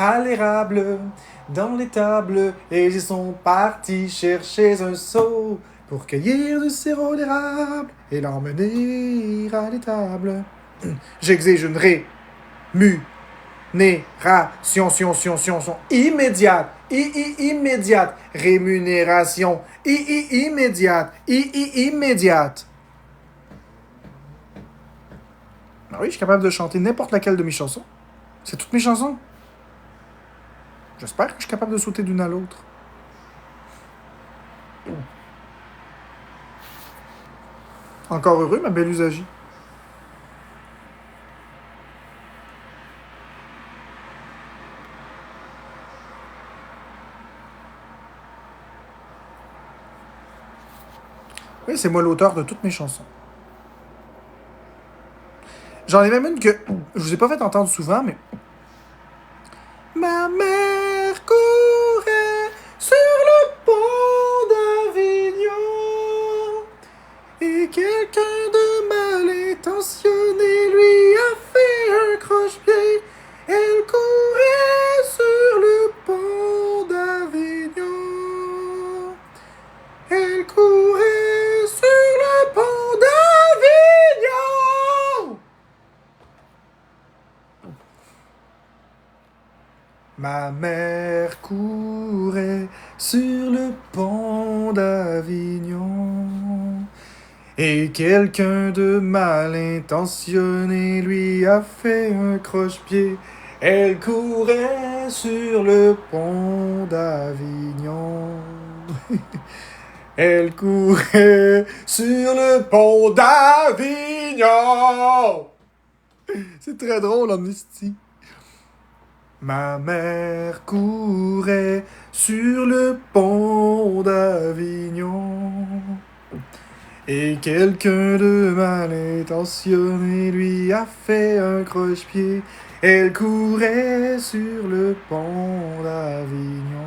à l'érable, dans l'étable, et ils sont partis chercher un seau pour cueillir du sirop d'érable et l'emmener à l'étable. J'exige une rémunération immédiate, immédiate, rémunération immédiate, immédiate. Ben oui, je suis capable de chanter n'importe laquelle de mes chansons. C'est toutes mes chansons. J'espère que je suis capable de sauter d'une à l'autre. Encore heureux, ma belle usagie. Oui, c'est moi l'auteur de toutes mes chansons. J'en ai même une que je vous ai pas fait entendre souvent, mais... Ma mère courait sur le pont d'Avignon et quelqu'un de mal intentionné lui a fait un croche-pied. Elle courait sur le pont d'Avignon. Elle courait sur le pont d'Avignon. Ma mère courait sur le pont d'Avignon et quelqu'un de mal intentionné lui a fait un croche-pied. Elle courait sur le pont d'Avignon. Elle courait sur le pont d'Avignon. C'est très drôle, Amnesty. Ma mère courait sur le pont d'Avignon et quelqu'un de mal intentionné lui a fait un croche-pied. Elle courait sur le pont d'Avignon.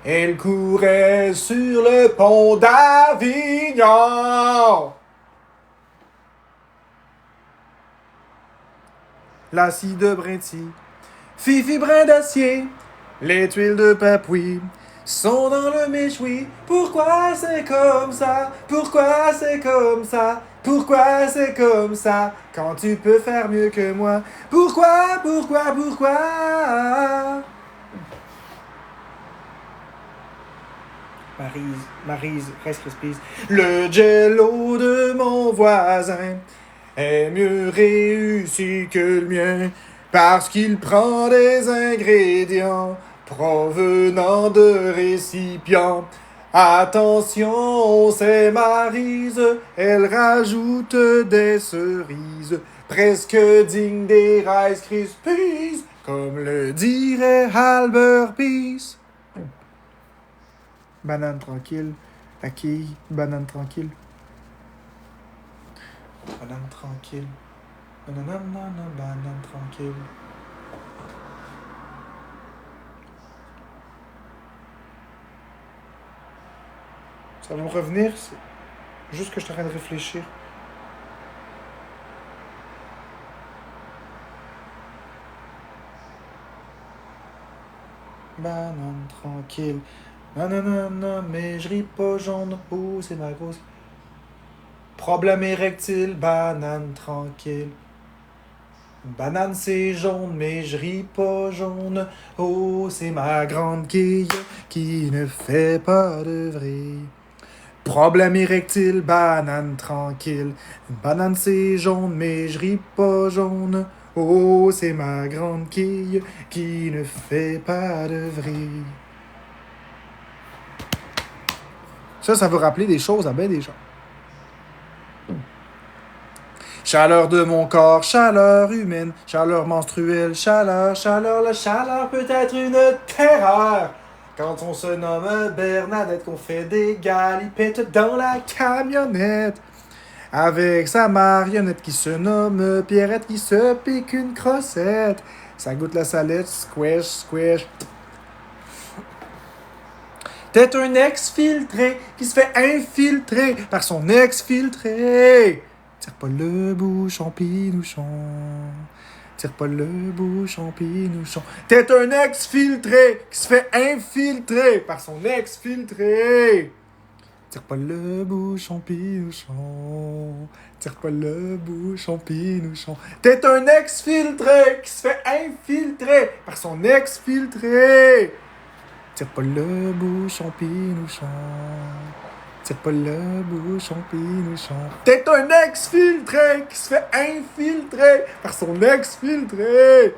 Elle courait sur le pont d'Avignon. La scie de Brinty, Fifi brin d'acier, les tuiles de papouille sont dans le méchoui. Pourquoi c'est comme ça? Pourquoi c'est comme ça? Pourquoi c'est comme ça? Quand tu peux faire mieux que moi? Pourquoi? Maryse, reste respise. Le jello de mon voisin est mieux réussi que le mien parce qu'il prend des ingrédients provenant de récipients. Attention, c'est Maryse, elle rajoute des cerises presque dignes des Rice Krispies, comme le dirait Albert Peace. Banane tranquille, acquille, banane tranquille. Banane tranquille. Nanana, banane tranquille. Ça va me revenir, c'est juste que je suis en train de réfléchir. Banane tranquille. Nanana, mais je ris pas jaune. Oh, c'est ma grosse. Problème érectile, banane tranquille. Banane c'est jaune, mais je ris pas jaune. Oh, c'est ma grande quille qui ne fait pas de vrai. Problème érectile, banane tranquille. Banane c'est jaune, mais je ris pas jaune. Oh, c'est ma grande quille qui ne fait pas de vrai. Ça vous rappeler des choses à bien des gens. Chaleur de mon corps, chaleur humaine, chaleur menstruelle, chaleur, la chaleur peut être une terreur. Quand on se nomme Bernadette, qu'on fait des galipettes dans la camionnette. Avec sa marionnette qui se nomme Pierrette, qui se pique une crossette. Ça goûte la salette, squish, squish. T'es un ex-filtré qui se fait infiltrer par son ex-filtré. Tire pas le bouchon, pinouchon. Tire pas le bouchon, pinouchon. T'es un exfiltré qui se fait infiltrer par son exfiltré. Tire pas le bouchon, pinouchon. Tire pas le bouchon, pinouchon. T'es un exfiltré qui se fait infiltrer par son exfiltré. Tire pas le bouchon, pinouchon. Tire pas le bouchon, pinouchon. T'es un exfiltré qui se fait infiltrer par son exfiltré.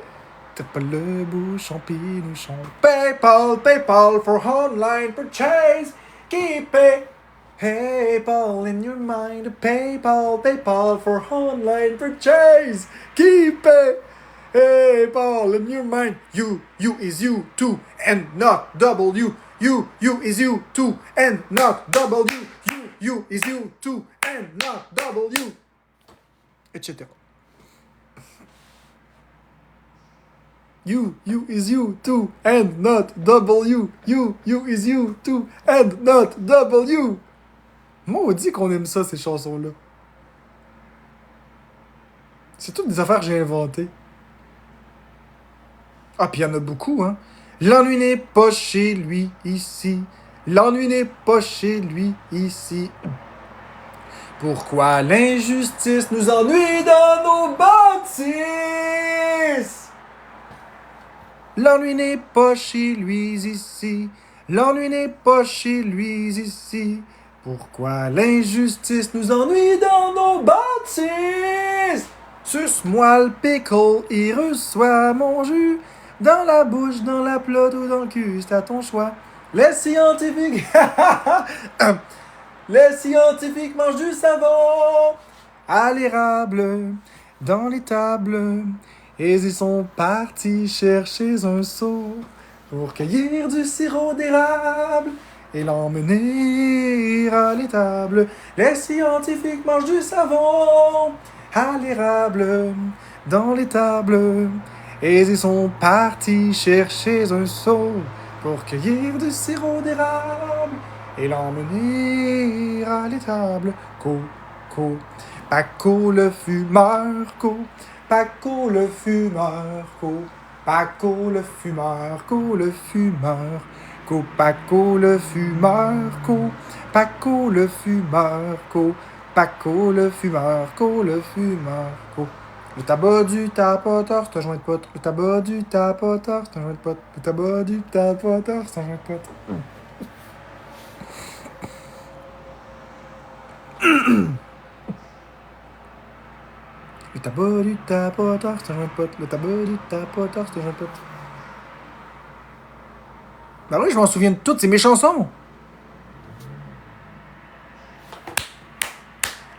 Tire pas le bouchon, pinouchon. PayPal, PayPal for online purchase. Keep it. PayPal in your mind. PayPal, PayPal for online purchase. Keep it. PayPal in your mind. You is you too, and not W. You is you too, and not W. You is you too, and not W. Etc. You is you too, and not W. You is you too, and not W. Maudit qu'on aime ça, ces chansons-là. C'est toutes des affaires que j'ai inventées. Ah, puis il y en a beaucoup, hein. L'ennui n'est pas chez lui ici. L'ennui n'est pas chez lui ici. Pourquoi l'injustice nous ennuie dans nos bâtisses? L'ennui n'est pas chez lui ici. L'ennui n'est pas chez lui ici. Pourquoi l'injustice nous ennuie dans nos bâtisses? Suce-moi le pickle et reçois mon jus. Dans la bouche, dans la plotte ou dans le cul, c'est à ton choix. Les scientifiques... Les scientifiques mangent du savon à l'érable dans les tables. Et ils sont partis chercher un seau pour cueillir du sirop d'érable et l'emmener à l'étable. Les scientifiques mangent du savon à l'érable dans les tables. Et ils sont partis chercher un seau pour cueillir du sirop d'érable et l'emmener à l'étable. Paco le fumeur, Paco le fumeur, Paco le fumeur, le fumeur, Paco le fumeur, Paco le fumeur, Paco le fumeur, le fumeur, Le tabac du tapoteur, c'est un joint de pote. Le tabac du tapoteur, c'est un joint de pote. Le tabac du tapoteur, c'est un joint de pote. Le tabac du tapoteur, c'est un joint de pote. Le tabac du tapoteur, c'est un joint de pote. Ben oui, je m'en souviens de toutes, c'est mes chansons.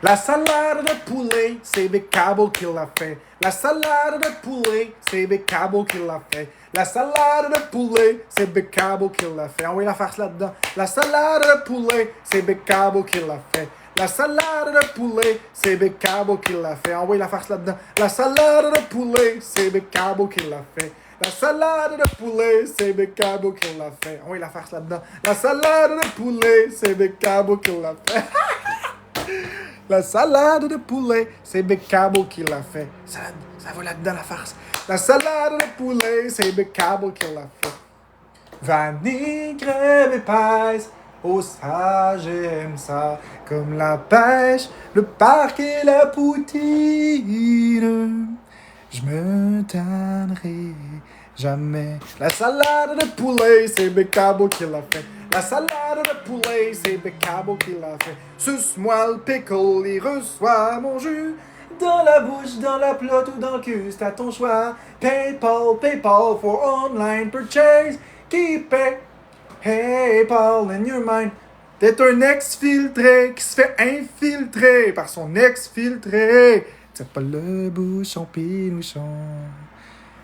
La salade de poulet, c'est Bécabo qui l'a fait. La salade de poulet, c'est Bécabo qui l'a fait. La salade de poulet, c'est Bécabo qui l'a fait. Envoyez la farce là-dedans. La salade de poulet, c'est Bécabo qui l'a fait. La salade de poulet, c'est Bécabo qui l'a fait. Envoyez la farce là-dedans. La salade de poulet, c'est Bécabo qui l'a fait. La salade de poulet, c'est Bécabo qui l'a fait. Envoyez la farce là-dedans. La salade de poulet, c'est Bécabo qui l'a fait. La salade de poulet, c'est Bécabo qui l'a fait. Ça va là-dedans la farce. La salade de poulet, c'est Bécabo qui l'a fait. Vanille, crème épaisse, oh ça j'aime ça. Comme la pêche, le parc et la poutine. Je me tannerai jamais. La salade de poulet, c'est Bécabo qui l'a fait. La salade de poulet, c'est Bécabo qui l'a fait. Suce-moi le pickle et reçois mon jus. Dans la bouche, dans la plotte ou dans le cul, c'est à ton choix. PayPal, PayPal for online purchase. Keep it. PayPal in your mind. T'es un exfiltré qui se fait infiltrer par son exfiltré. Tire pas le bouchon, pinouchon.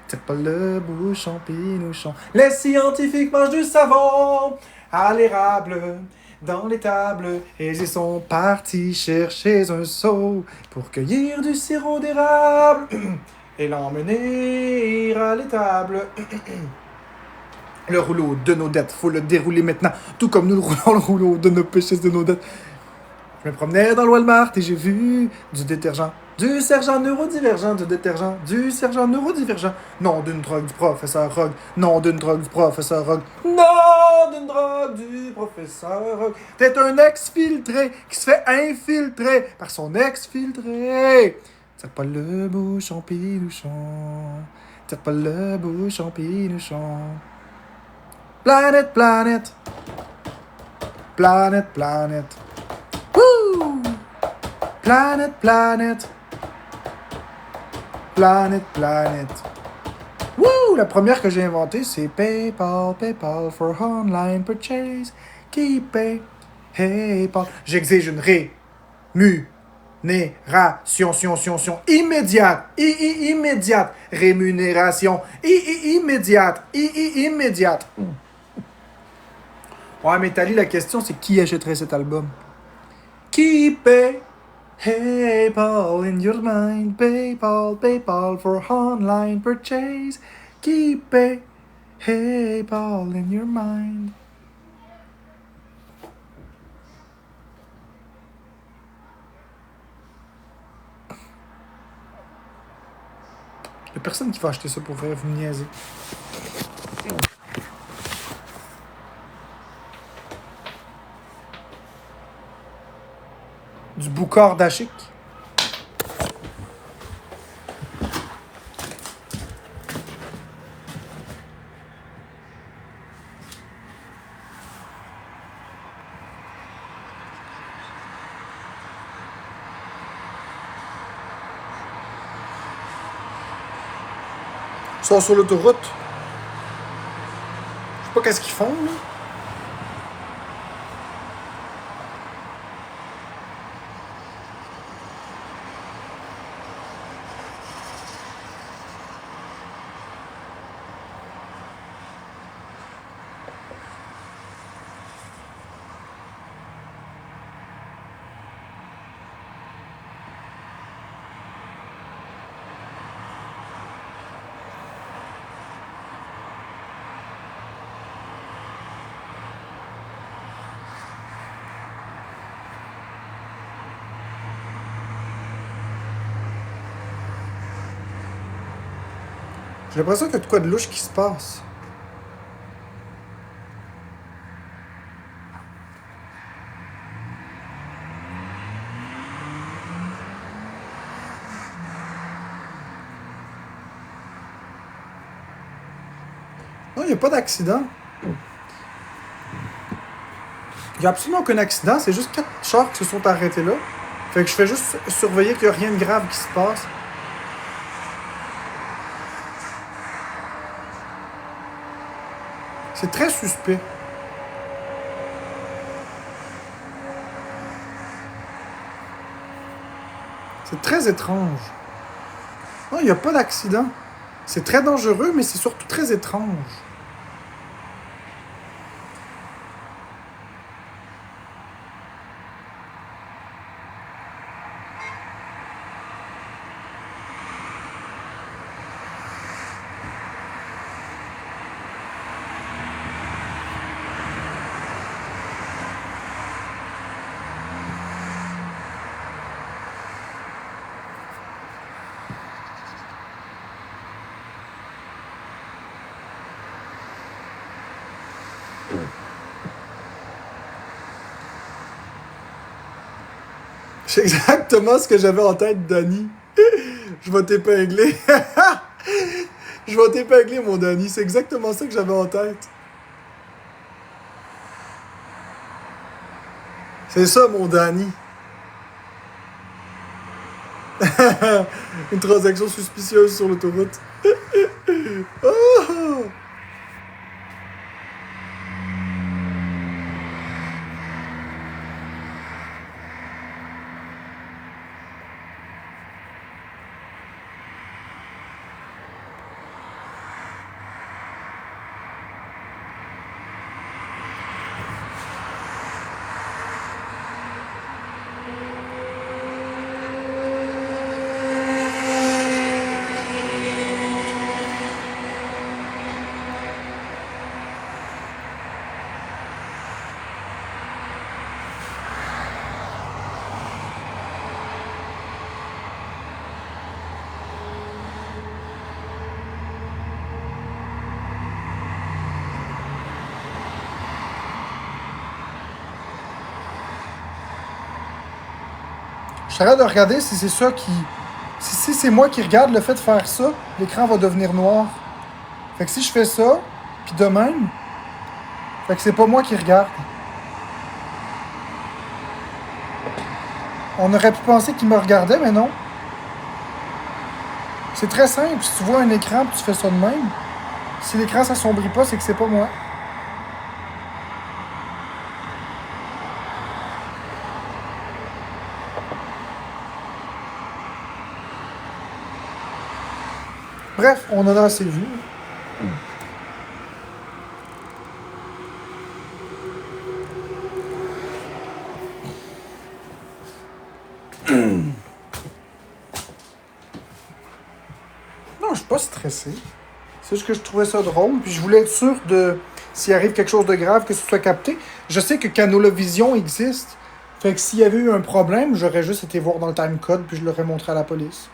Tire pas le bouchon, pinouchon. Les scientifiques mangent du savon à l'érable dans les tables. Et ils sont partis chercher un seau pour cueillir du sirop d'érable et l'emmener à l'étable. Le rouleau de nos dettes, faut le dérouler maintenant, tout comme nous roulons le rouleau de nos péchés, de nos dettes. Je me promenais dans le Walmart et j'ai vu du détergent. Du sergent neurodivergent, du détergent, du sergent neurodivergent. Non d'une drogue du professeur Rogue. Non d'une drogue du professeur Rogue. Non d'une drogue du professeur Rogue. T'es un ex-filtré qui se fait infiltrer par son ex-filtré. Tire pas le bouchon, pilouchon. Tire pas le bouchon, pilouchon. Planète, planète. Planète, planète. Woo! Planète, planète. Planète, planète. Wouh! La première que j'ai inventée, c'est PayPal, PayPal for online purchase. Qui paye? PayPal. J'exige une rémunération, immédiate. Immédiate. Rémunération. Immédiate. Immédiate. Ouais, mais Tali, la question, c'est qui achèterait cet album? Qui paye? PayPal in your mind, PayPal, PayPal for online purchase. Keep it, PayPal in your mind. Y'a personne qui va acheter ça pour vrai, vous me niaisez. Du Boucard d'Achik. Ils sont sur l'autoroute. Je sais pas qu'est-ce qu'ils font, là. J'ai l'impression qu'il y a de quoi de louche qui se passe. Non, il n'y a pas d'accident. Il n'y a absolument aucun accident. C'est juste 4 chars qui se sont arrêtés là. Fait que je fais juste surveiller qu'il n'y a rien de grave qui se passe. C'est très suspect. C'est très étrange. Non, il n'y a pas d'accident. C'est très dangereux, mais c'est surtout très étrange. C'est exactement ce que j'avais en tête, Danny. Je vais t'épingler. Je vais t'épingler, mon Danny. C'est exactement ça que j'avais en tête. C'est ça, mon Danny. Une transaction suspicieuse sur l'autoroute. Oh! J'arrête de regarder si c'est ça qui... Si c'est moi qui regarde le fait de faire ça, l'écran va devenir noir. Fait que si je fais ça, puis de même, fait que c'est pas moi qui regarde. On aurait pu penser qu'il me regardait, mais non. C'est très simple. Si tu vois un écran et tu fais ça de même, si l'écran s'assombrit pas, c'est que c'est pas moi. Bref, on en a assez vu. Non, je suis pas stressé. C'est juste que je trouvais ça drôle, puis je voulais être sûr de, s'il arrive quelque chose de grave, que ce soit capté. Je sais que Canolavision existe, fait que s'il y avait eu un problème, j'aurais juste été voir dans le timecode, puis je l'aurais montré à la police.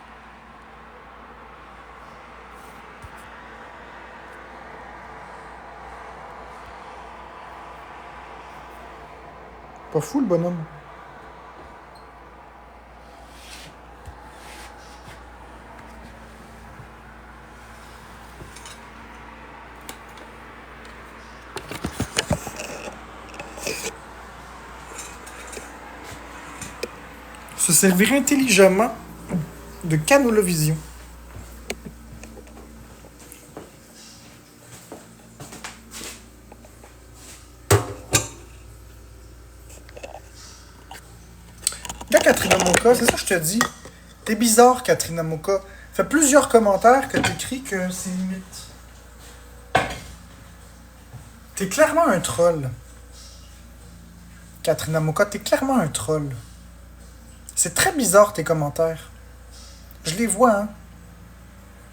Pas fou, le bonhomme. Se servir intelligemment de Canolavision. Là, Katrina Moka, c'est ça que je te dis. T'es bizarre, Katrina Moka. Fait plusieurs commentaires que t'écris que c'est limite. T'es clairement un troll. Katrina Moka, t'es clairement un troll. C'est très bizarre tes commentaires. Je les vois, hein.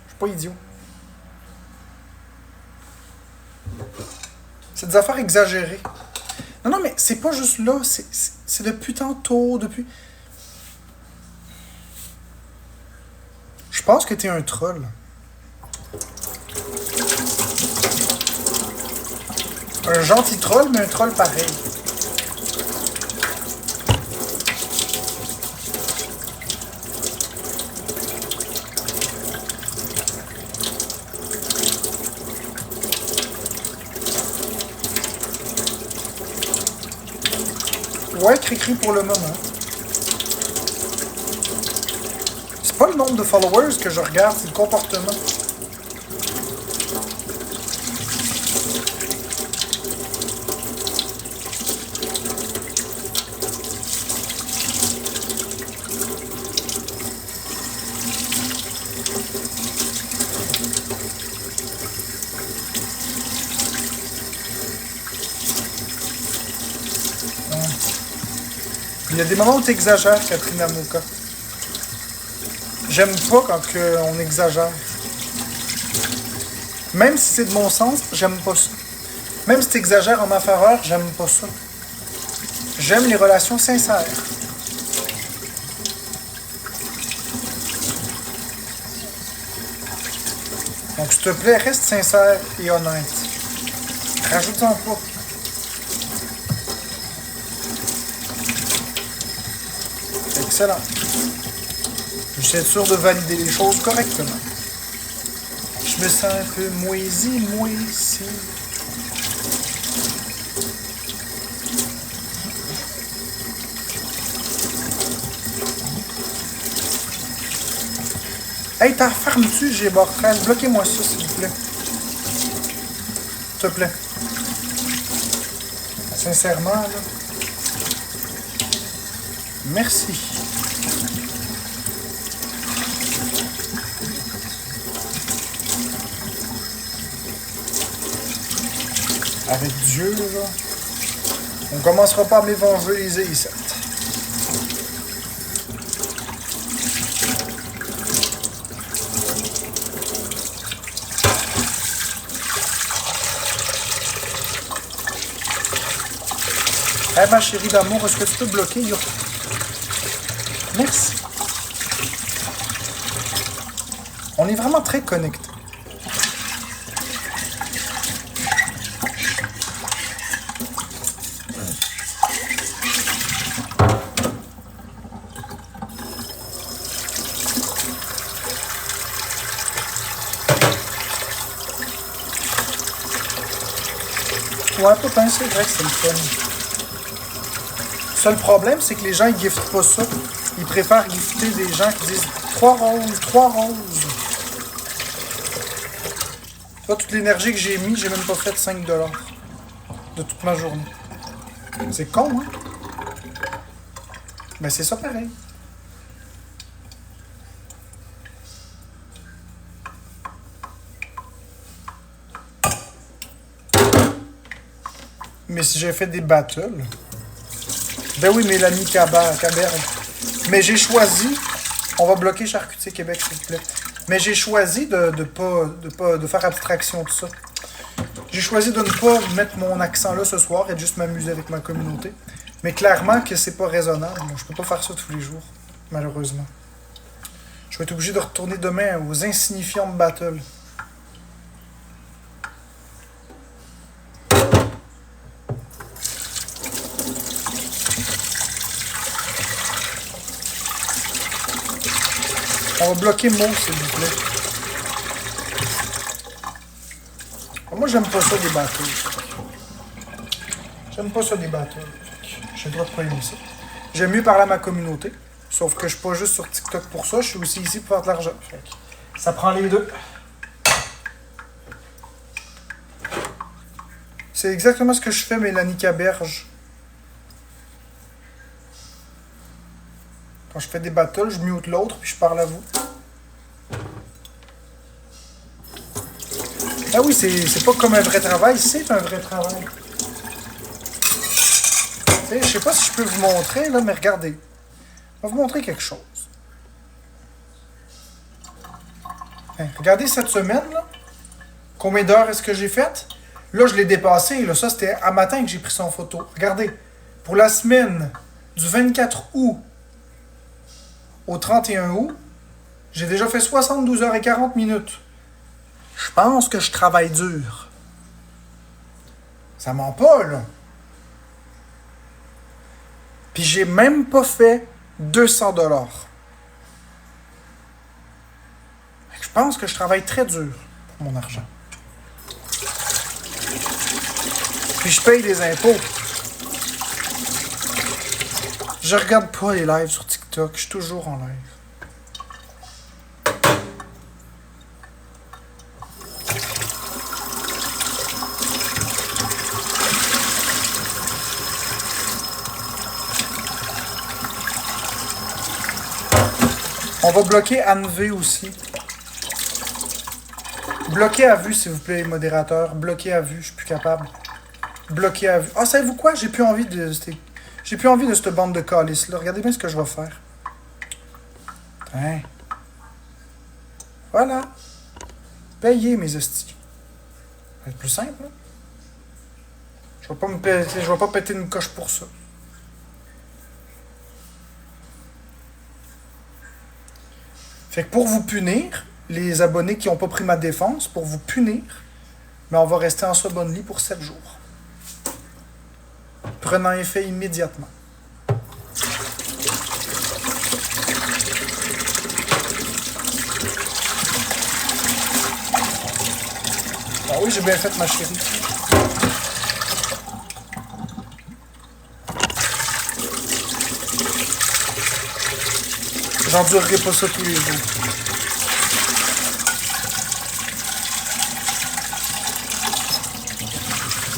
Je suis pas idiot. C'est des affaires exagérées. Non, non, mais c'est pas juste là. C'est depuis tantôt, depuis... Je pense que t'es un troll. Un gentil troll, mais un troll pareil. Ouais, cri-cri pour le moment. C'est pas le nombre de followers que je regarde, c'est le comportement. Il y a des moments où tu exagères, Katrina Moka. J'aime pas quand on exagère. Même si c'est de mon sens, j'aime pas ça. Même si tu exagères en ma faveur, j'aime pas ça. J'aime les relations sincères. Donc, s'il te plaît, reste sincère et honnête. Rajoute-en pas. Excellent. Je suis sûr de valider les choses correctement. Je me sens un peu moisi. Hey, t'as ferme-tu, j'ai barre 13. Bloquez-moi ça, s'il vous plaît. S'il te plaît. Sincèrement, là. Merci. Avec Dieu, là. On commencera pas à m'évangéliser ici. Hey, ma chérie d'amour, est-ce que tu peux bloquer, yo? Merci. On est vraiment très connectés. Ouais, pas tant, c'est vrai que c'est le fun. Le seul problème, c'est que les gens, ils giftent pas ça. Ils préfèrent gifter des gens qui disent 3 roses, 3 roses. Tu vois, toute l'énergie que j'ai mis, j'ai même pas fait 5$ de toute ma journée. C'est con, hein? Mais c'est ça pareil. Mais si j'ai fait des battles... Ben oui, Mélanie Caberge. Mais j'ai choisi... On va bloquer Charcutier Québec, s'il vous plaît. Mais j'ai choisi de faire abstraction de ça. J'ai choisi de ne pas mettre mon accent là ce soir et de juste m'amuser avec ma communauté. Mais clairement que c'est pas raisonnable. Je peux pas faire ça tous les jours, malheureusement. Je vais être obligé de retourner demain aux insignifiantes battles. On va bloquer Mo, s'il vous plaît. Moi, j'aime pas ça des battles. J'aime pas ça des battles. J'ai le droit de pas aimer ça. J'aime mieux parler à ma communauté. Sauf que je suis pas juste sur TikTok pour ça. Je suis aussi ici pour faire de l'argent. Ça prend les deux. C'est exactement ce que je fais, Mélanie Caberge. Quand je fais des battles, je mute l'autre puis je parle à vous. Ah oui, c'est pas comme un vrai travail, c'est un vrai travail. Je sais pas si je peux vous montrer, là, mais regardez. Je vais vous montrer quelque chose. Hein, regardez cette semaine, là. Combien d'heures est-ce que j'ai fait? Là, je l'ai dépassé. Là. Ça, c'était à matin que j'ai pris son photo. Regardez. Pour la semaine du 24 août au 31 août, j'ai déjà fait 72 heures et 40 minutes. Je pense que je travaille dur. Ça ment pas, là. Puis j'ai même pas fait 200$. Je pense que je travaille très dur pour mon argent. Puis je paye des impôts. Je regarde pas les lives sur TikTok, je suis toujours en live. On va bloquer Anne V aussi. Bloquez à vue, s'il vous plaît, modérateur. Bloquez à vue, je suis plus capable. Bloquez à vue. Ah, savez-vous quoi? J'ai plus envie de cette bande de calices là. Regardez bien ce que je vais faire. Hein. Voilà. Payez mes hosties. Ça va être plus simple, là. Je vais pas péter une coche pour ça. Fait que pour vous punir, les abonnés qui n'ont pas pris ma défense, pour vous punir, mais on va rester en sub-only pour 7 jours. Prenant effet immédiatement. Ah oui, j'ai bien fait, ma chérie. J'endurerai pas ça tous les jours.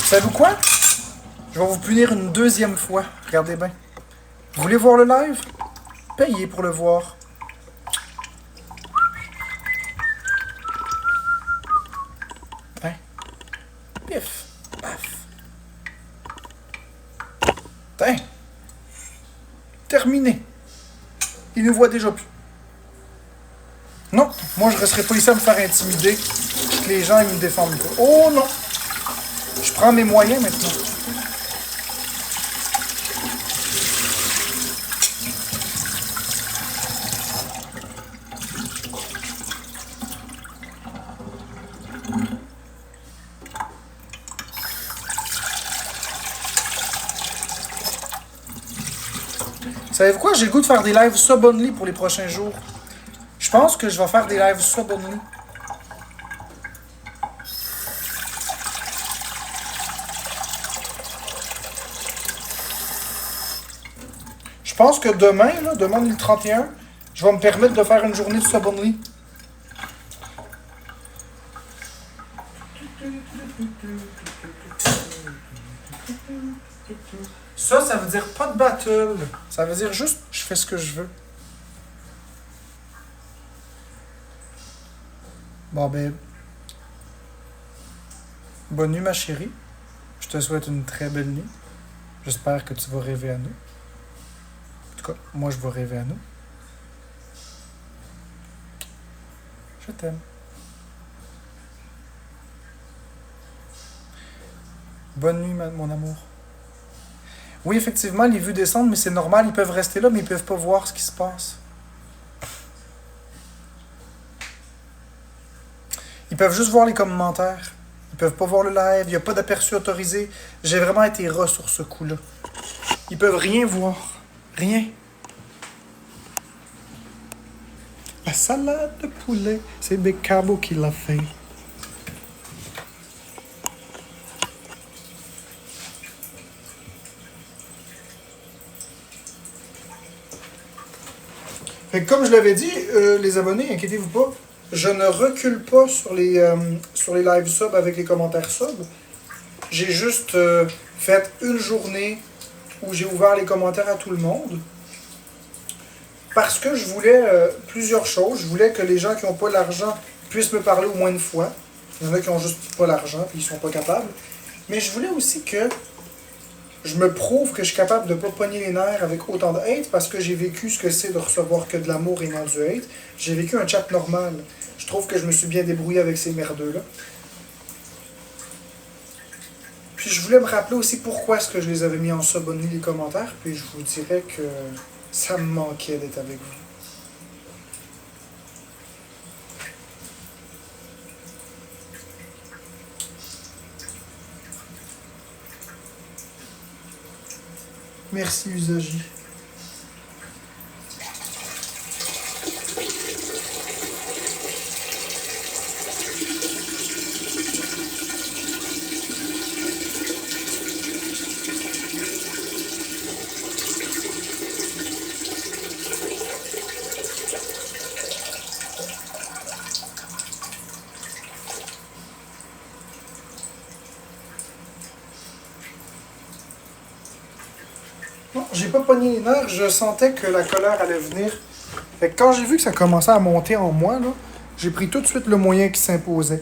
Savez-vous quoi? Je vais vous punir une deuxième fois. Regardez bien. Vous voulez voir le live? Payez pour le voir. Hein? Pif. Paf. Tain. Terminé. Il ne voit déjà plus. Non, moi je resterai pas ici à me faire intimider. Que les gens ils me défendent pas. Oh non! Je prends mes moyens maintenant. Savez-vous quoi? J'ai le goût de faire des lives sub-only pour les prochains jours. Je pense que je vais faire des lives sub-only. pense que demain, là, demain on est le 31, je vais me permettre de faire une journée de Subonly. Ça veut dire pas de battle. Ça veut dire juste, je fais ce que je veux. Bon ben, bonne nuit ma chérie. Je te souhaite une très belle nuit. J'espère que tu vas rêver à nous. En tout cas, moi je vais rêver à nous. Je t'aime. Bonne nuit mon amour. Oui, effectivement, les vues descendent, mais c'est normal, ils peuvent rester là, mais ils peuvent pas voir ce qui se passe. Ils peuvent juste voir les commentaires. Ils peuvent pas voir le live, il n'y a pas d'aperçu autorisé. J'ai vraiment été ras sur ce coup-là. Ils peuvent rien voir. Rien. La salade de poulet, c'est Becabo qui l'a fait. Fait que comme je l'avais dit, les abonnés, inquiétez-vous pas, je ne recule pas sur les live subs avec les commentaires subs. J'ai juste fait une journée où j'ai ouvert les commentaires à tout le monde. Parce que je voulais plusieurs choses. Je voulais que les gens qui n'ont pas l'argent puissent me parler au moins une fois. Il y en a qui n'ont juste pas l'argent et ils sont pas capables. Mais je voulais aussi que je me prouve que je suis capable de ne pas pogner les nerfs avec autant de hate parce que j'ai vécu ce que c'est de recevoir que de l'amour et non du hate. J'ai vécu un chat normal. Je trouve que je me suis bien débrouillé avec ces merdeux-là. Puis je voulais me rappeler aussi pourquoi est-ce que je les avais mis en sub-only les commentaires. Puis je vous dirais que ça me manquait d'être avec vous. Merci, Usagi. Non, j'ai pas pogné les nerfs, je sentais que la colère allait venir. Fait que quand j'ai vu que ça commençait à monter en moi, là, j'ai pris tout de suite le moyen qui s'imposait.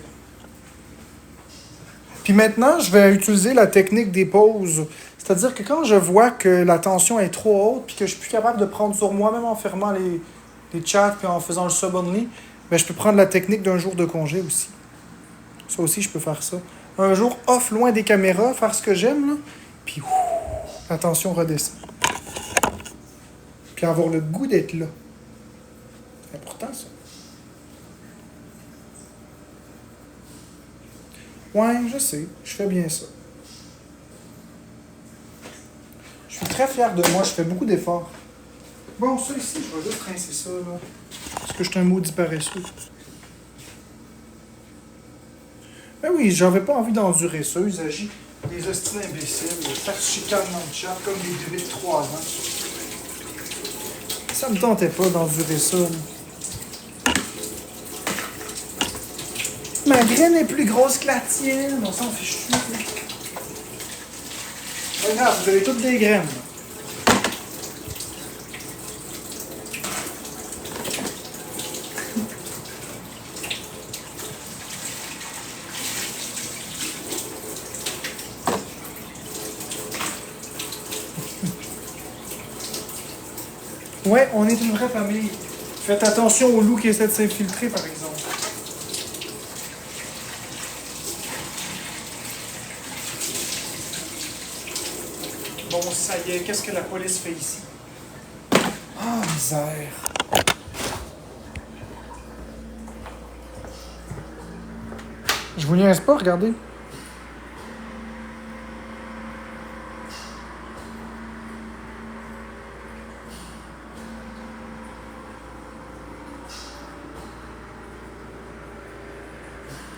Puis maintenant, je vais utiliser la technique des pauses. C'est-à-dire que quand je vois que la tension est trop haute, puis que je suis plus capable de prendre sur moi, même en fermant les chats, puis en faisant le sub-only, ben, je peux prendre la technique d'un jour de congé aussi. Ça aussi, je peux faire ça. Un jour off, loin des caméras, faire ce que j'aime, là, puis la tension redescend. Puis avoir le goût d'être là. C'est important, ça. Ouais, je sais. Je fais bien ça. Je suis très fier de moi. Je fais beaucoup d'efforts. Bon, ça ici, je vais juste rincer ça, là. Parce que je suis un maudit paresseux. Ben oui, j'avais pas envie d'endurer ça. Ils agissent des hosties imbéciles. Ça se chicane dans le chat comme des bébés de 3 ans. Ça me tentait pas d'endurer ça, là. Ma graine est plus grosse que la tienne. On s'en fiche tout. Regarde, vous avez toutes des graines. Ouais, on est une vraie famille. Faites attention aux loups qui essaient de s'infiltrer, par exemple. Bon, ça y est, qu'est-ce que la police fait ici? Ah, misère. Je vous niaise pas, regardez.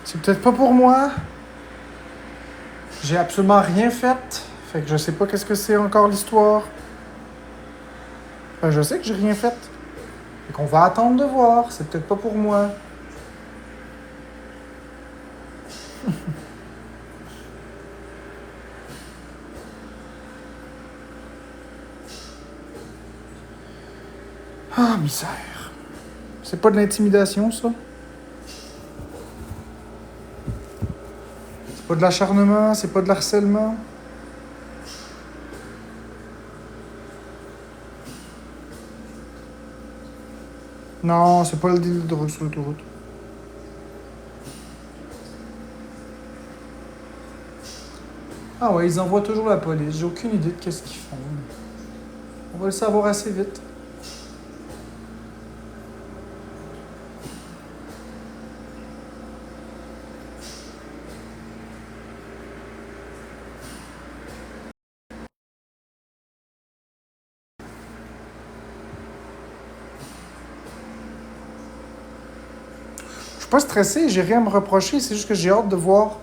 C'est peut-être pas pour moi. J'ai absolument rien fait. Fait que je sais pas qu'est-ce que c'est encore l'histoire. Ben, je sais que j'ai rien fait. Fait qu'on va attendre de voir. C'est peut-être pas pour moi. Ah, misère. C'est pas de l'intimidation, ça? C'est pas de l'acharnement? C'est pas de l'harcèlement? Non, c'est pas le deal de drogue sur l'autoroute. Ah ouais, ils envoient toujours la police. J'ai aucune idée de qu'est-ce qu'ils font. On va le savoir assez vite. Je suis pas stressé, j'ai rien à me reprocher, c'est juste que j'ai hâte de voir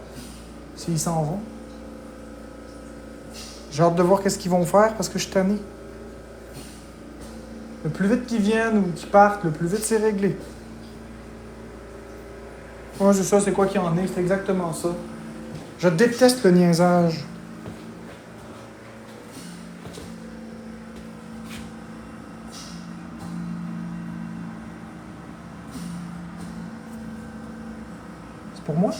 s'ils s'en vont. J'ai hâte de voir qu'est-ce qu'ils vont faire parce que je suis tanné. Le plus vite qu'ils viennent ou qu'ils partent, le plus vite c'est réglé. Moi, c'est ça, c'est quoi qu'il en est, c'est exactement ça. Je déteste le niaisage. C'est pour moi?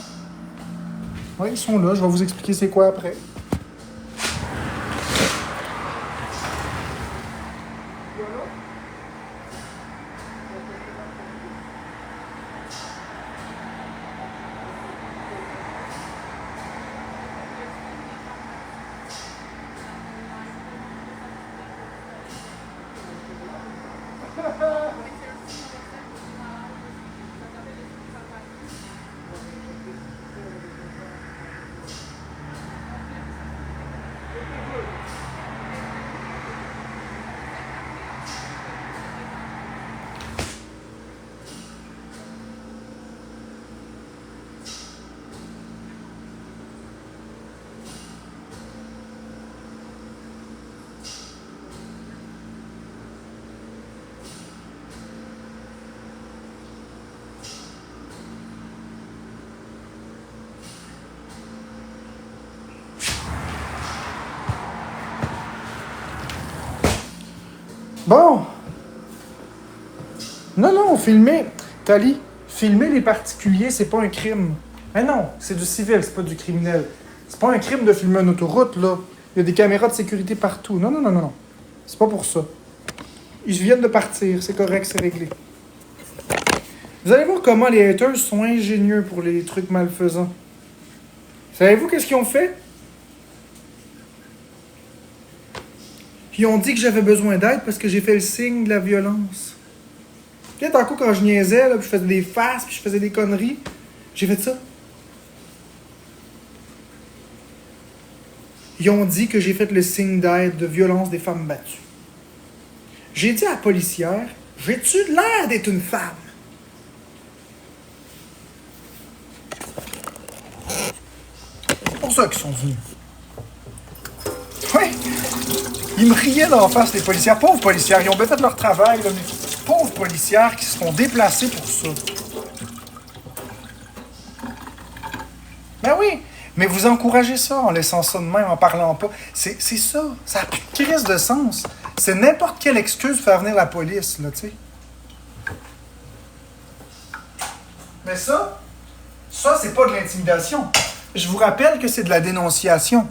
Oui, ils sont là, je vais vous expliquer c'est quoi après. Bon! Non, non, filmer. Tali, filmer les particuliers, c'est pas un crime. Mais non, c'est du civil, c'est pas du criminel. C'est pas un crime de filmer une autoroute, là. Il y a des caméras de sécurité partout. Non, non, non, non, non. C'est pas pour ça. Ils viennent de partir, c'est correct, c'est réglé. Vous allez voir comment les haters sont ingénieux pour les trucs malfaisants. Savez-vous qu'est-ce qu'ils ont fait? Ils ont dit que j'avais besoin d'aide parce que j'ai fait le signe de la violence. Tu sais, tantôt, quand je niaisais, là, puis je faisais des faces, puis je faisais des conneries, j'ai fait ça. Ils ont dit que j'ai fait le signe d'aide de violence des femmes battues. J'ai dit à la policière, j'ai-tu l'air d'être une femme? C'est pour ça qu'ils sont venus. Oui, ils me riaient d'en face, les policières. Pauvres policières, ils ont bien fait leur travail, là, mais pauvres policières qui se sont déplacées pour ça. Ben oui, mais vous encouragez ça en laissant ça de même, en parlant pas. C'est ça, ça n'a plus de crise de sens. C'est n'importe quelle excuse pour faire venir la police, là, tu sais. Mais ça, c'est pas de l'intimidation. Je vous rappelle que c'est de la dénonciation.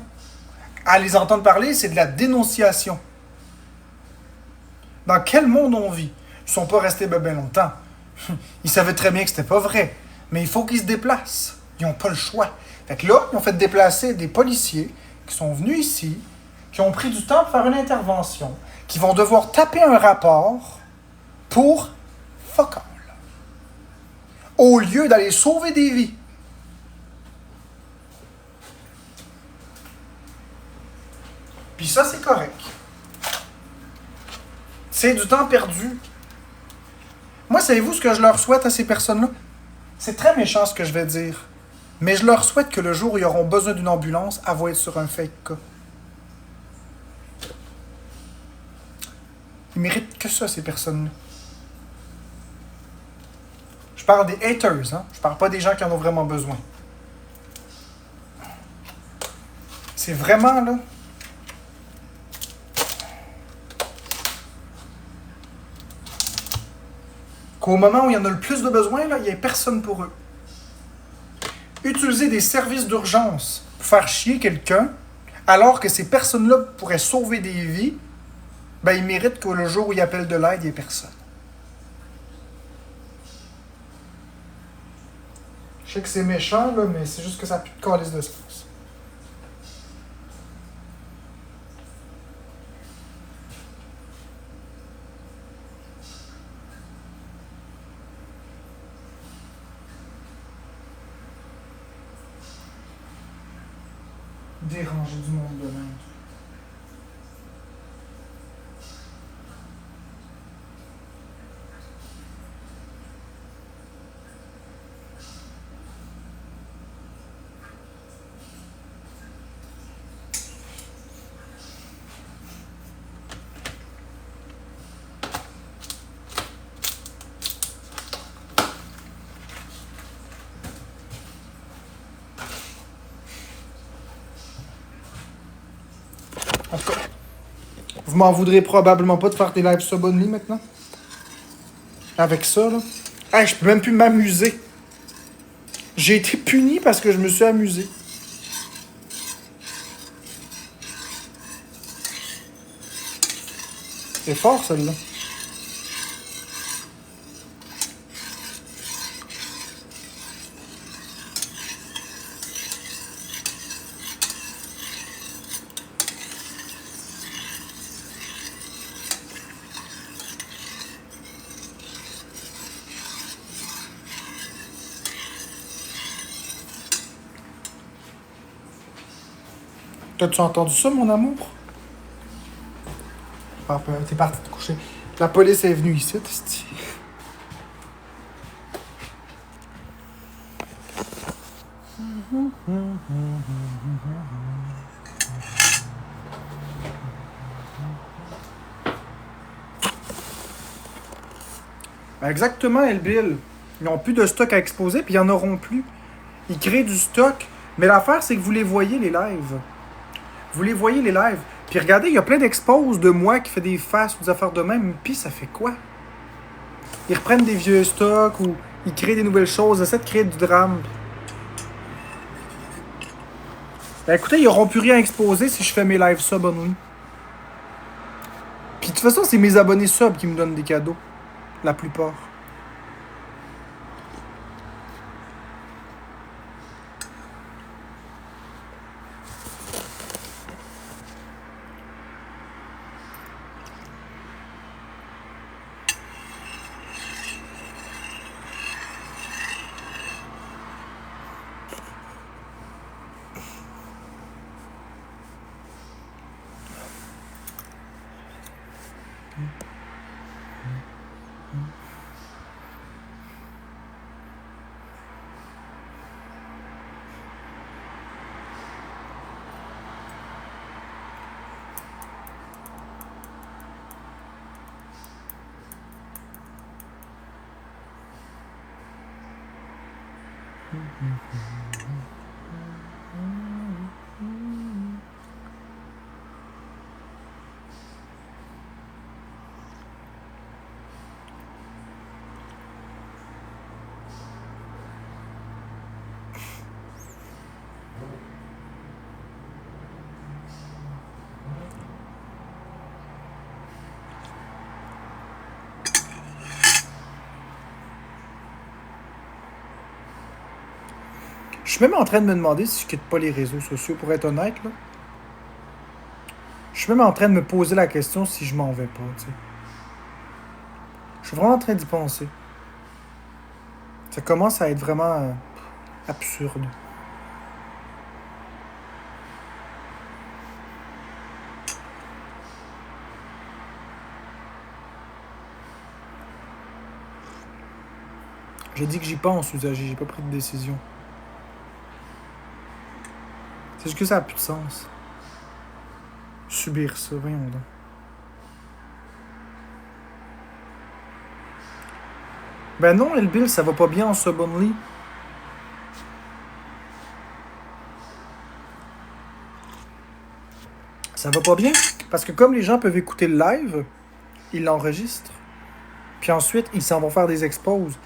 À les entendre parler, c'est de la dénonciation. Dans quel monde on vit? Ils sont pas restés bien longtemps. Ils savaient très bien que c'était pas vrai. Mais il faut qu'ils se déplacent. Ils n'ont pas le choix. Fait que là, ils ont fait déplacer des policiers qui sont venus ici, qui ont pris du temps pour faire une intervention, qui vont devoir taper un rapport pour fuck all. Au lieu d'aller sauver des vies. Puis ça, c'est correct. C'est du temps perdu. Moi, savez-vous ce que je leur souhaite à ces personnes-là? C'est très méchant ce que je vais dire. Mais je leur souhaite que le jour où ils auront besoin d'une ambulance, elle va être sur un fake cas. Ils méritent que ça, ces personnes-là. Je parle des haters, hein. Je parle pas des gens qui en ont vraiment besoin. C'est vraiment, là... qu'au moment où il y en a le plus de besoin, là, il n'y ait personne pour eux. Utiliser des services d'urgence pour faire chier quelqu'un, alors que ces personnes-là pourraient sauver des vies, ben ils méritent que le jour où ils appellent de l'aide, il n'y ait personne. Je sais que c'est méchant, là, mais c'est juste que ça n'a plus de calice de sens. Déranger du monde de même. En tout cas, vous m'en voudrez probablement pas de faire des lives sub only maintenant. Avec ça, là. Hey, je peux même plus m'amuser. J'ai été puni parce que je me suis amusé. C'est fort, celle-là. T'as-tu entendu ça, mon amour? Ah, t'es parti te coucher. La police est venue ici, t'es. Ben exactement, Elbill. Ils n'ont plus de stock à exposer, puis ils en auront plus. Ils créent du stock. Mais l'affaire, c'est que vous les voyez, les lives. Vous les voyez, les lives. Puis regardez, il y a plein d'exposes de moi qui fait des faces ou des affaires de même. Puis ça fait quoi? Ils reprennent des vieux stocks ou ils créent des nouvelles choses, ils essaient de créer du drame. Ben écoutez, ils n'auront plus rien à exposer si je fais mes lives sub only. Puis de toute façon, c'est mes abonnés sub qui me donnent des cadeaux. La plupart. Je suis même en train de me demander si je quitte pas les réseaux sociaux, pour être honnête, là. Je suis même en train de me poser la question si je m'en vais pas, tu sais. Je suis vraiment en train d'y penser. Ça commence à être vraiment absurde. J'ai dit que j'y pense, usagé, j'ai pas pris de décision. C'est juste que ça a plus de sens. Subir ça, voyons donc. Ben non, El Bill, ça va pas bien en Subonly. Ça va pas bien. Parce que comme les gens peuvent écouter le live, ils l'enregistrent. Puis ensuite, ils s'en vont faire des exposes.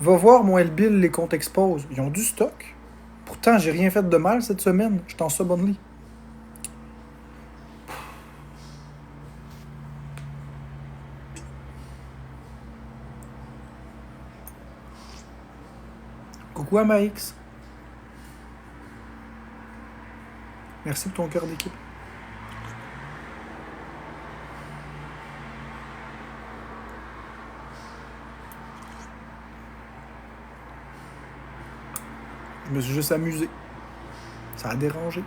Va voir mon El Bill, les comptes exposes. Ils ont du stock. Pourtant, j'ai rien fait de mal cette semaine. J'étais en Subonly. Coucou à Max. Merci pour ton cœur d'équipe. Je me suis juste amusé. Ça a dérangé.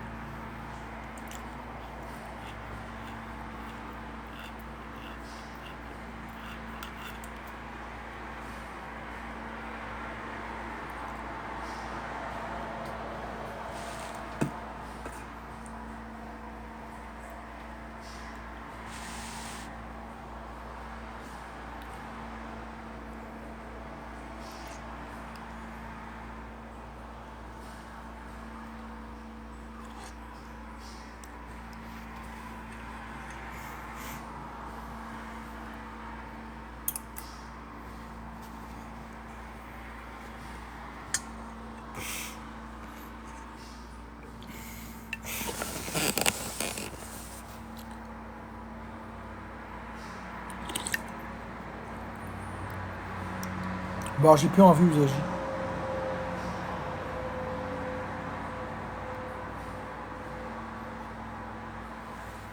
Bon, j'ai plus envie, Usaji.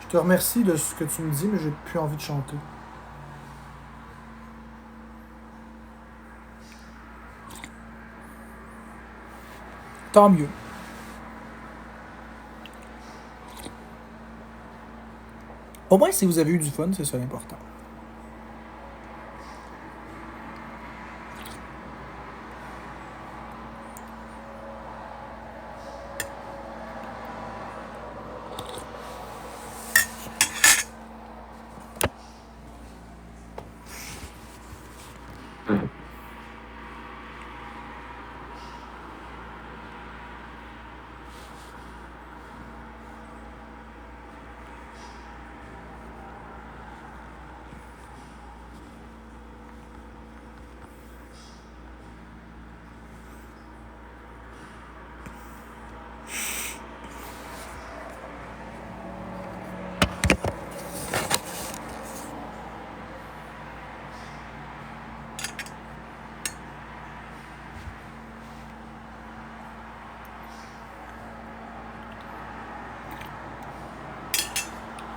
Je te remercie de ce que tu me dis, mais j'ai plus envie de chanter. Tant mieux. Au moins, si vous avez eu du fun, c'est ça l'important.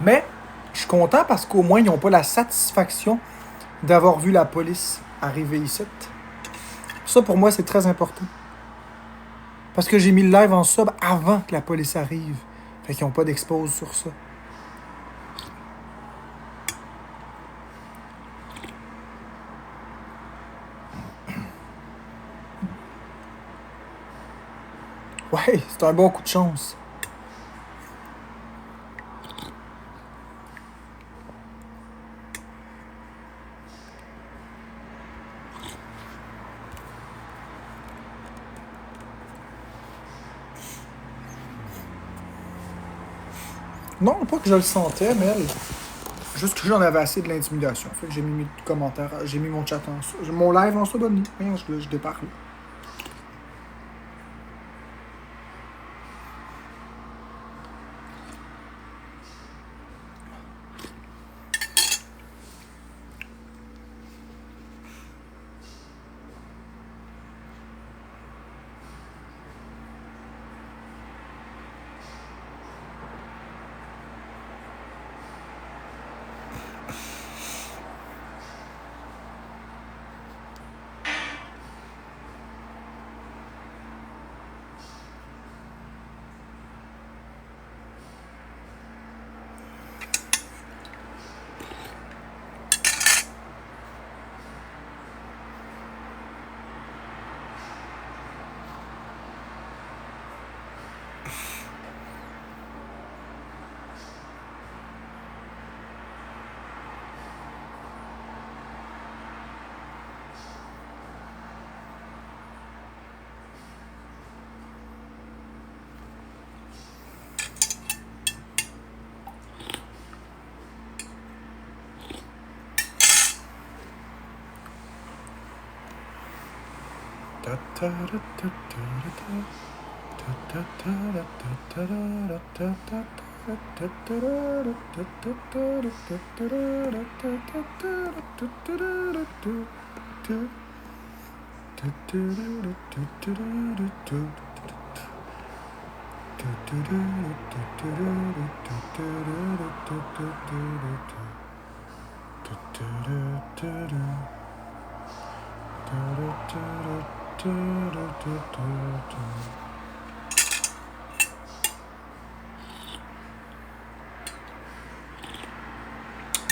Mais je suis content parce qu'au moins, ils n'ont pas la satisfaction d'avoir vu la police arriver ici. Ça, pour moi, c'est très important. Parce que j'ai mis le live en sub avant que la police arrive. Fait qu'ils n'ont pas d'expose sur ça. Ouais, c'est un bon coup de chance. Non, pas que je le sentais, mais juste que j'en avais assez de l'intimidation. Fait que j'ai mis mes commentaires, j'ai mis mon chat mon live en subonly. Voyons, je déparle.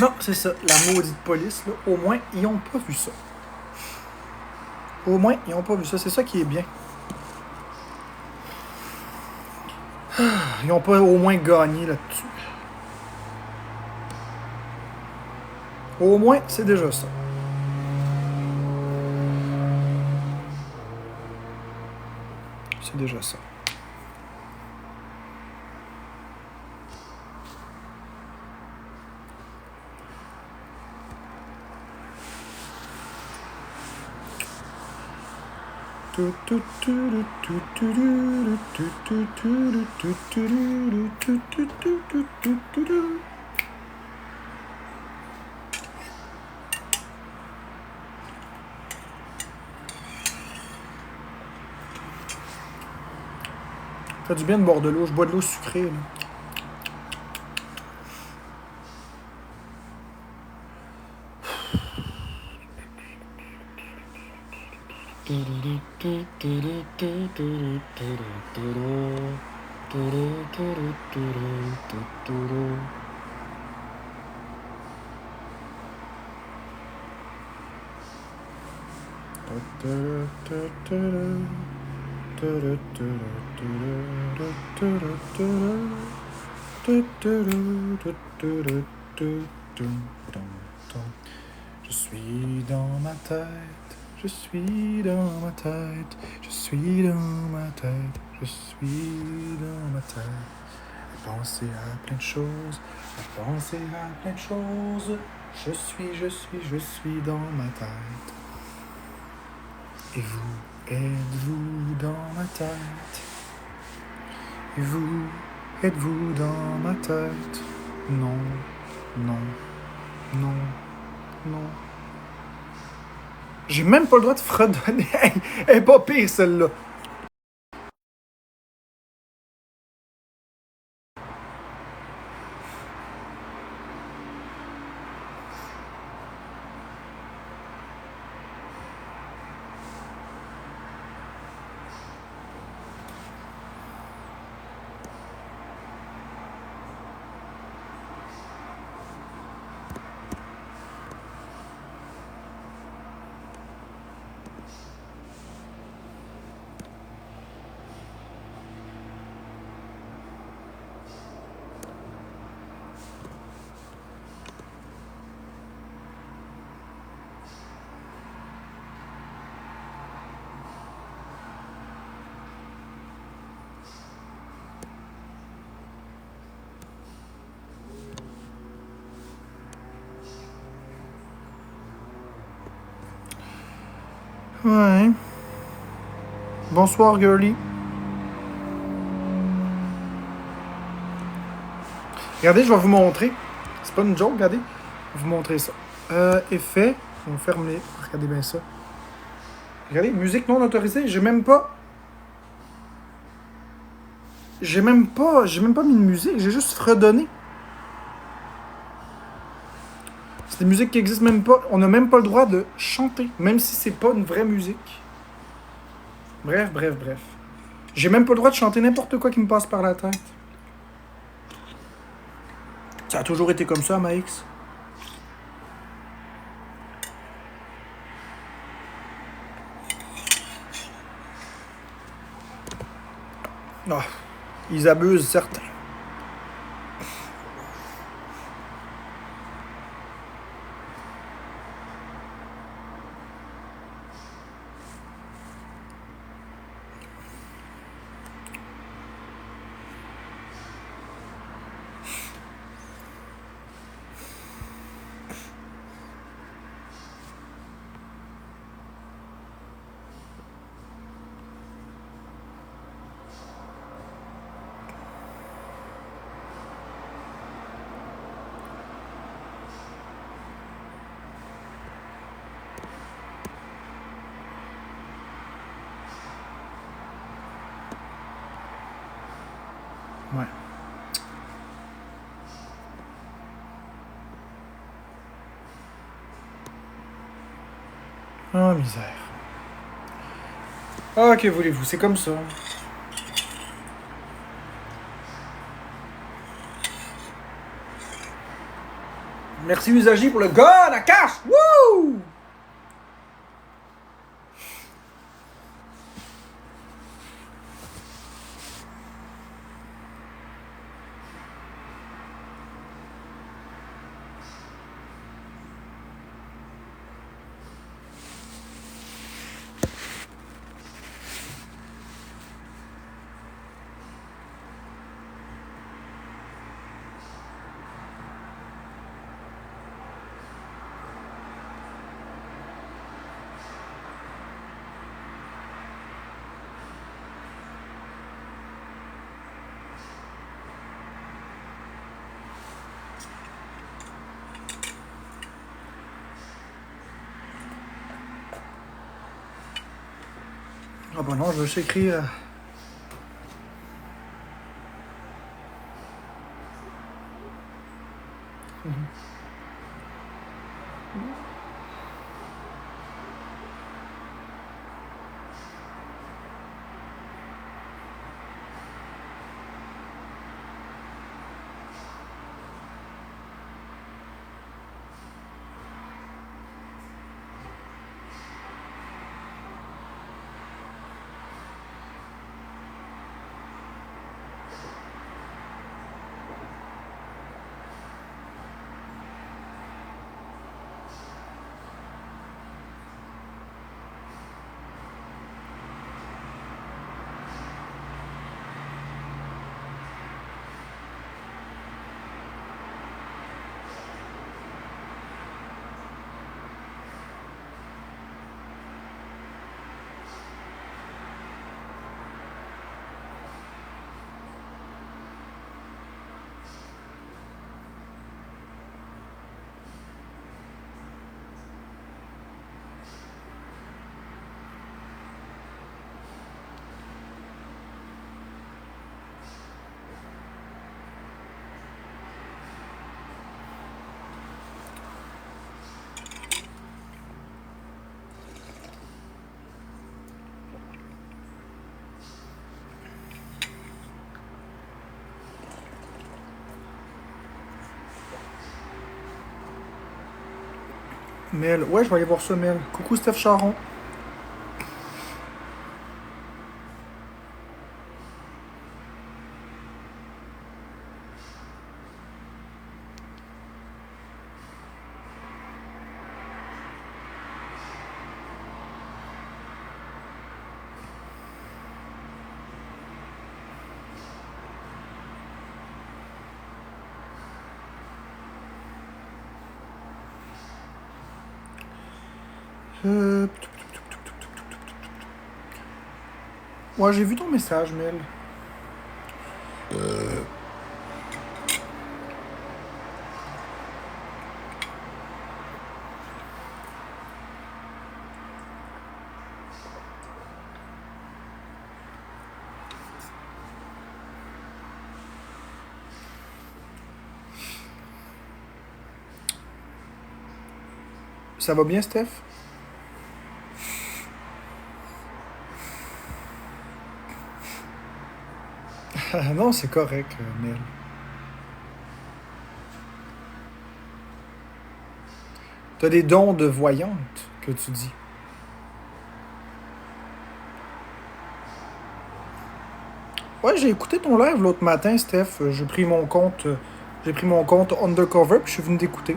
Non, c'est ça, la maudite police, là, au moins, ils ont pas vu ça. Au moins, ils ont pas vu ça, c'est ça qui est bien. Ils ont pas au moins gagné là-dessus. Au moins, c'est déjà ça. C'est déjà ça. Ça fait du bien de boire de l'eau. Je bois de l'eau sucrée. Là. Je suis dans ma tête, je suis dans ma tête, je suis dans ma tête, je suis dans ma tête. À penser à plein de choses, à penser à plein de choses. Je suis dans ma tête. Et vous, êtes-vous dans ma tête? Et vous, êtes-vous dans ma tête? Non, non, non, non. J'ai même pas le droit de fredonner. Elle est pas pire, celle-là. Ouais. Bonsoir, girly. Regardez, je vais vous montrer. C'est pas une joke, regardez. Je vais vous montrer ça. Effet. On ferme les. Regardez bien ça. Regardez, musique non autorisée. J'ai même pas mis de musique. J'ai juste fredonné. C'est des musiques qui existent même pas. On n'a même pas le droit de chanter. Même si c'est pas une vraie musique. Bref. J'ai même pas le droit de chanter n'importe quoi qui me passe par la tête. Ça a toujours été comme ça, Max. Ah, ils abusent, certains. Ouais. Oh, misère. Ah, que voulez-vous, c'est comme ça. Merci Usagi pour le gars, la cash! Wouh! Ah bah non, je veux juste écrire. Mel. Ouais, je vais aller voir ça, Mel. Coucou Steph Charon. Euh... Ouais, j'ai vu ton message, Mel. Ça va bien, Steph? Ah non, c'est correct, Mel. T'as des dons de voyante, que tu dis. Ouais, j'ai écouté ton live l'autre matin, Steph. J'ai pris mon compte Undercover, puis je suis venu t'écouter.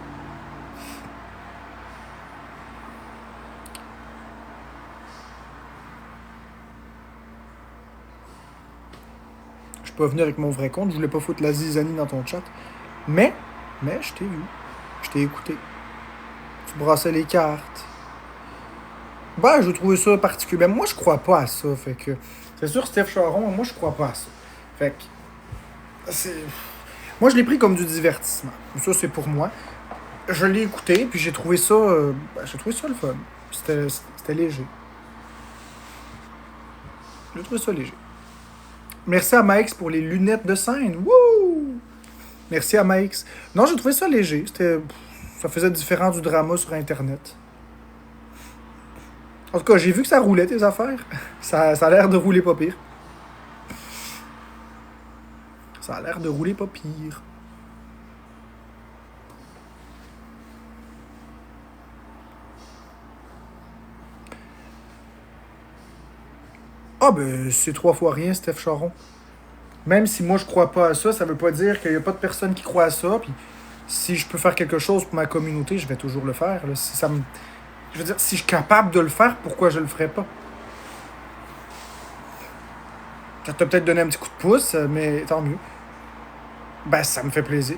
Je suis pas venu avec mon vrai compte, je voulais pas foutre la zizanie dans ton chat. Mais, je t'ai vu. Je t'ai écouté. Tu brassais les cartes. Bah, je trouvais ça particulier. Ben, moi, je crois pas à ça. Fait que. C'est sûr, Steph Charon, moi, je crois pas à ça. Fait que. C'est. Moi, je l'ai pris comme du divertissement. Ça, c'est pour moi. Je l'ai écouté, puis j'ai trouvé ça le fun. C'était léger. J'ai trouvé ça léger. Merci à Max pour les lunettes de scène. Wouh! Merci à Max. Non, j'ai trouvé ça léger. Ça faisait différent du drama sur Internet. En tout cas, j'ai vu que ça roulait, tes affaires. Ça a l'air de rouler pas pire. Ça a l'air de rouler pas pire. Ah ben, c'est 3 fois rien, Steph Charon. Même si moi je crois pas à ça, ça veut pas dire qu'il y a pas de personne qui croit à ça. Puis si je peux faire quelque chose pour ma communauté, je vais toujours le faire. Là. Si ça me... Je veux dire, si je suis capable de le faire, pourquoi je le ferais pas? Ça t'a peut-être donné un petit coup de pouce, mais tant mieux. Ben, ça me fait plaisir.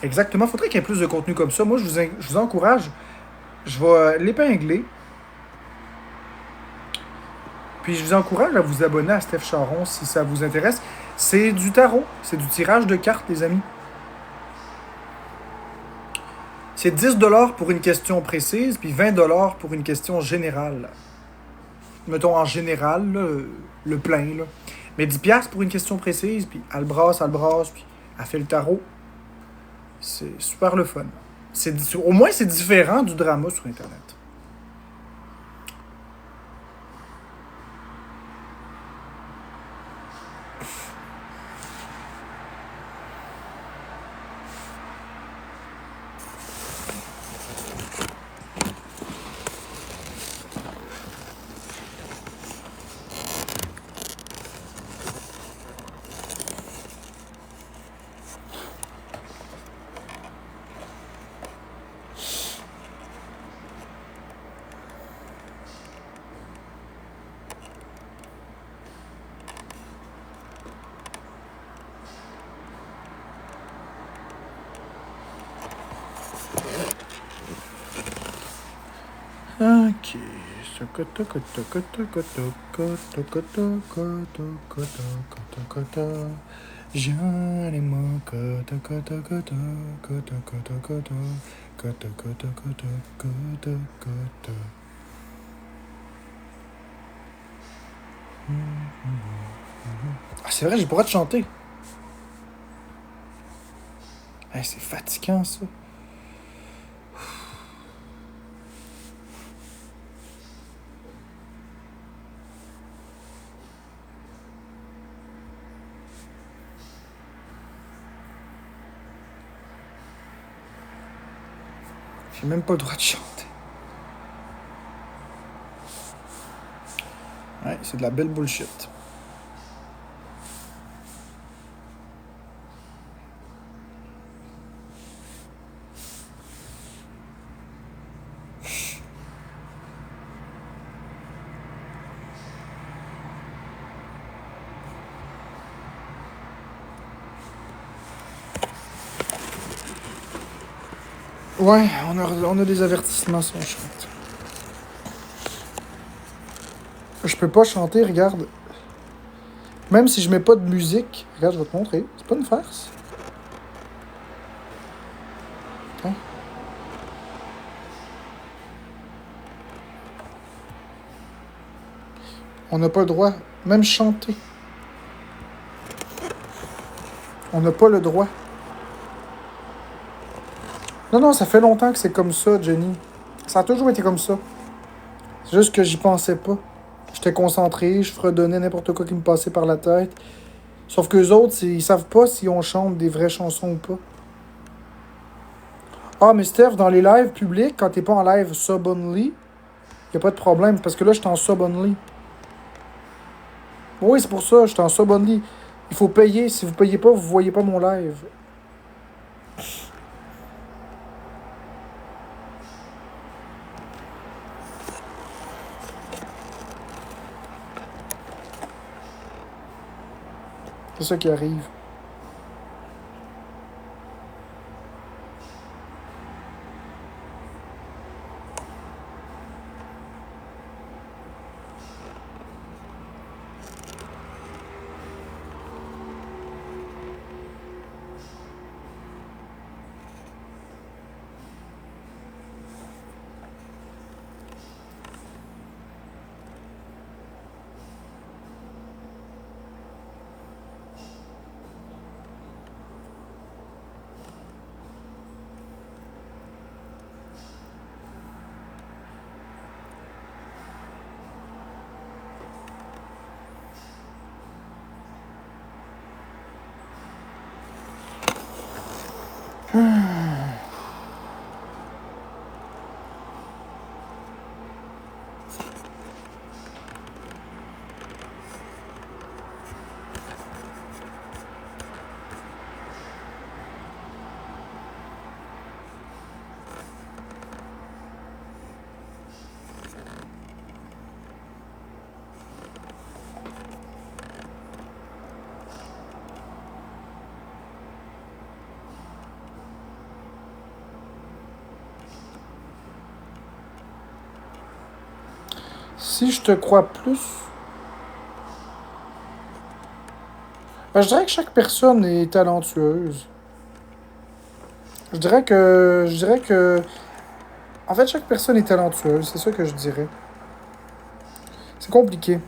Exactement. Faudrait qu'il y ait plus de contenu comme ça. Moi, je vous encourage. Je vais l'épingler. Puis je vous encourage à vous abonner à Steph Charon si ça vous intéresse. C'est du tarot. C'est du tirage de cartes, les amis. C'est 10 $ pour une question précise, puis 20 $ pour une question générale. Mettons en général, là, le plein. Là. Mais 10 $ pour une question précise, puis elle brasse, puis elle fait le tarot. C'est super le fun. Au moins, c'est différent du drama sur Internet. Ok. Ah, c'est vrai, j'ai pas le droit de chanter. Hey, c'est fatigant, ça. J'ai même pas le droit de chanter. Ouais, c'est de la belle bullshit. Ouais, on a des avertissements si on chante. Je peux pas chanter, regarde. Même si je mets pas de musique, regarde, je vais te montrer. C'est pas une farce. Hein? On n'a pas le droit, même chanter. On n'a pas le droit. Non, non, ça fait longtemps que c'est comme ça, Jenny. Ça a toujours été comme ça. C'est juste que j'y pensais pas. J'étais concentré, je fredonnais n'importe quoi qui me passait par la tête. Sauf qu'eux autres, ils savent pas si on chante des vraies chansons ou pas. Ah, mais Steph, dans les lives publics, quand t'es pas en live sub-only, y a pas de problème, parce que là, je suis en sub-only. Oui, c'est pour ça, je suis en sub-only. Il faut payer. Si vous payez pas, vous voyez pas mon live. C'est ça qui arrive. Si je te crois plus, ben, je dirais que chaque personne est talentueuse. Je dirais que, en fait, chaque personne est talentueuse. C'est ça que je dirais. C'est compliqué.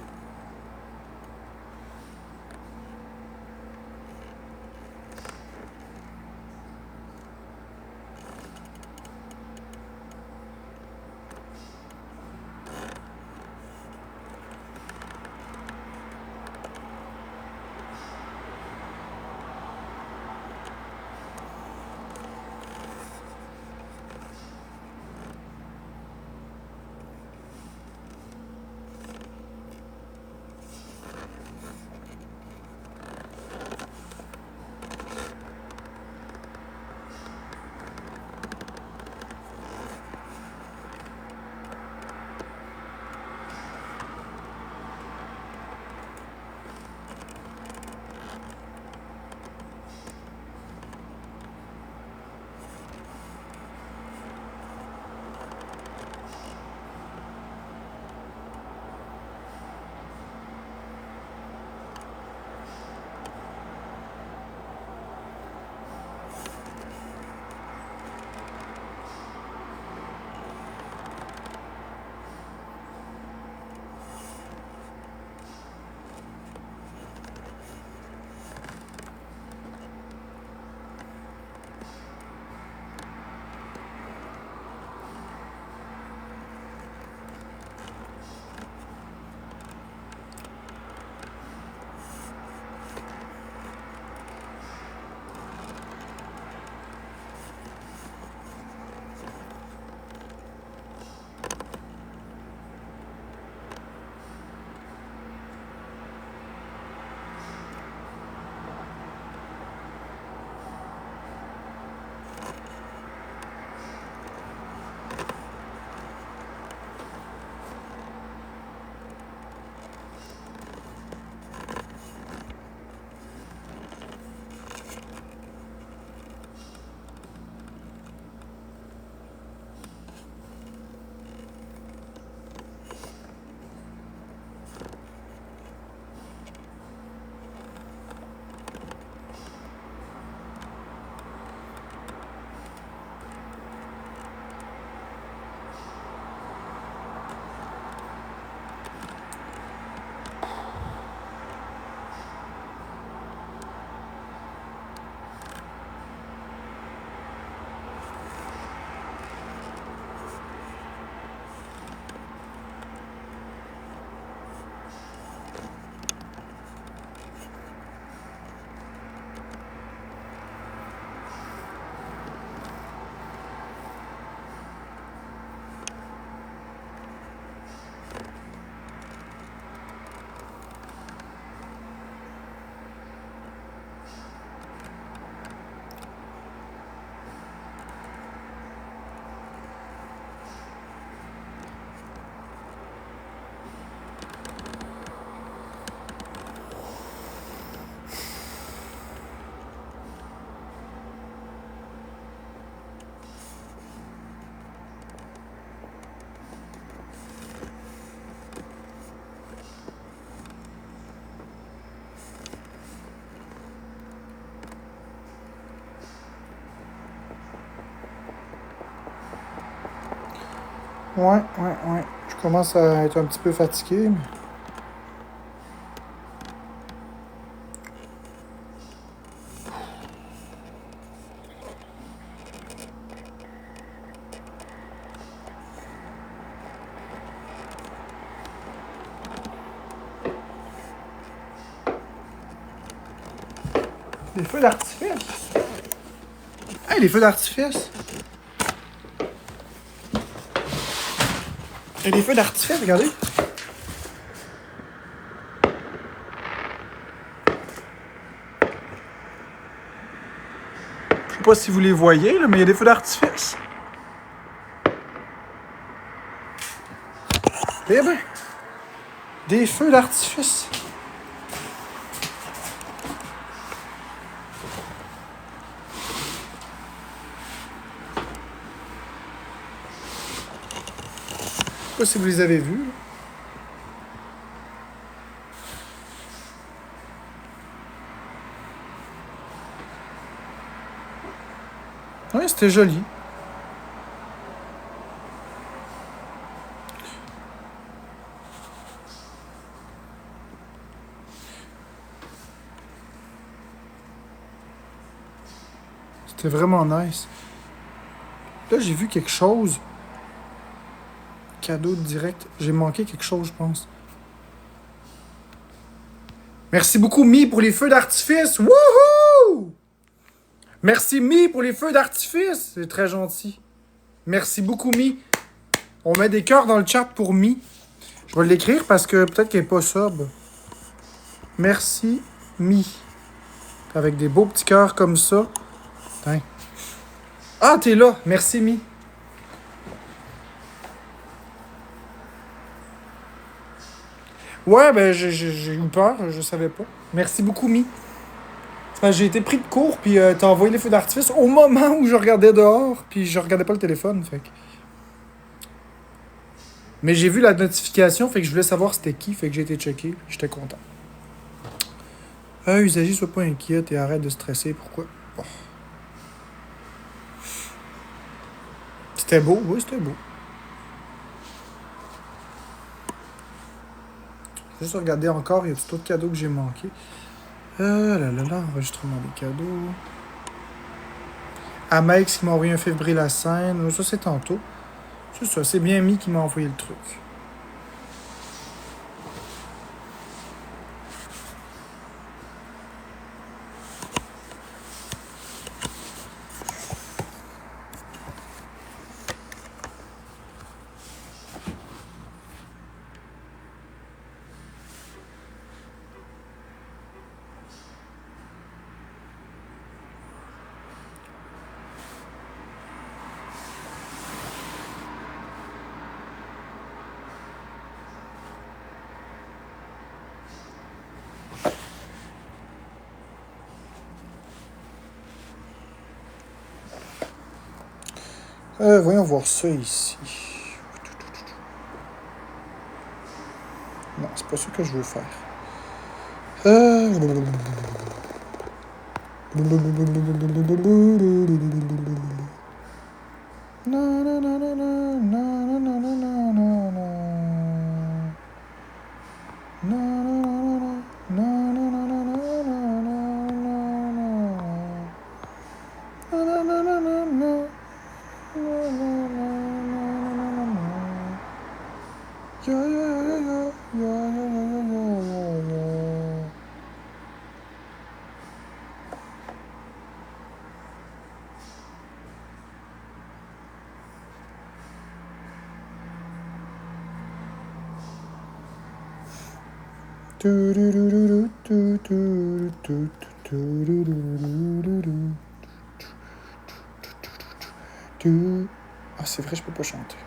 Ouais. Je commence à être un petit peu fatigué, mais... Des feux d'artifice! Hey, les feux d'artifice! Il y a des feux d'artifice, regardez! Je sais pas si vous les voyez, là, mais il y a des feux d'artifice. Eh ben, des feux d'artifice. Je sais pas si vous les avez vus. Là. Oui, c'était joli. C'était vraiment nice. Là, j'ai vu quelque chose. Cadeau direct. J'ai manqué quelque chose, je pense. Merci beaucoup, Mi, pour les feux d'artifice. Wouhou! Merci, Mi, pour les feux d'artifice. C'est très gentil. Merci beaucoup, Mi. On met des cœurs dans le chat pour Mi. Je vais l'écrire parce que peut-être qu'elle n'est pas sub. Merci, Mi. Avec des beaux petits cœurs comme ça. Tain. Ah, t'es là. Merci, Mi. Ouais, ben j'ai eu peur. Je savais pas. Merci beaucoup, Mi. J'ai été pris de court, puis t'as envoyé les feux d'artifice au moment où je regardais dehors, puis je regardais pas le téléphone, fait que... Mais j'ai vu la notification, fait que je voulais savoir c'était qui, fait que j'ai été checké, j'étais content. Usager, sois pas inquiète et arrête de stresser, pourquoi? Oh. C'était beau, oui, c'était beau. Juste regarder encore, il y a tout autre cadeau que j'ai manqué. Enregistrement des cadeaux. Amex qui m'a envoyé un fébrile à scène. Ça, c'est tantôt. C'est ça, c'est bien Mi qui m'a envoyé le truc. Voyons voir ça ici. Non, c'est pas ça que je veux faire. Ah, c'est vrai, je peux pas chanter.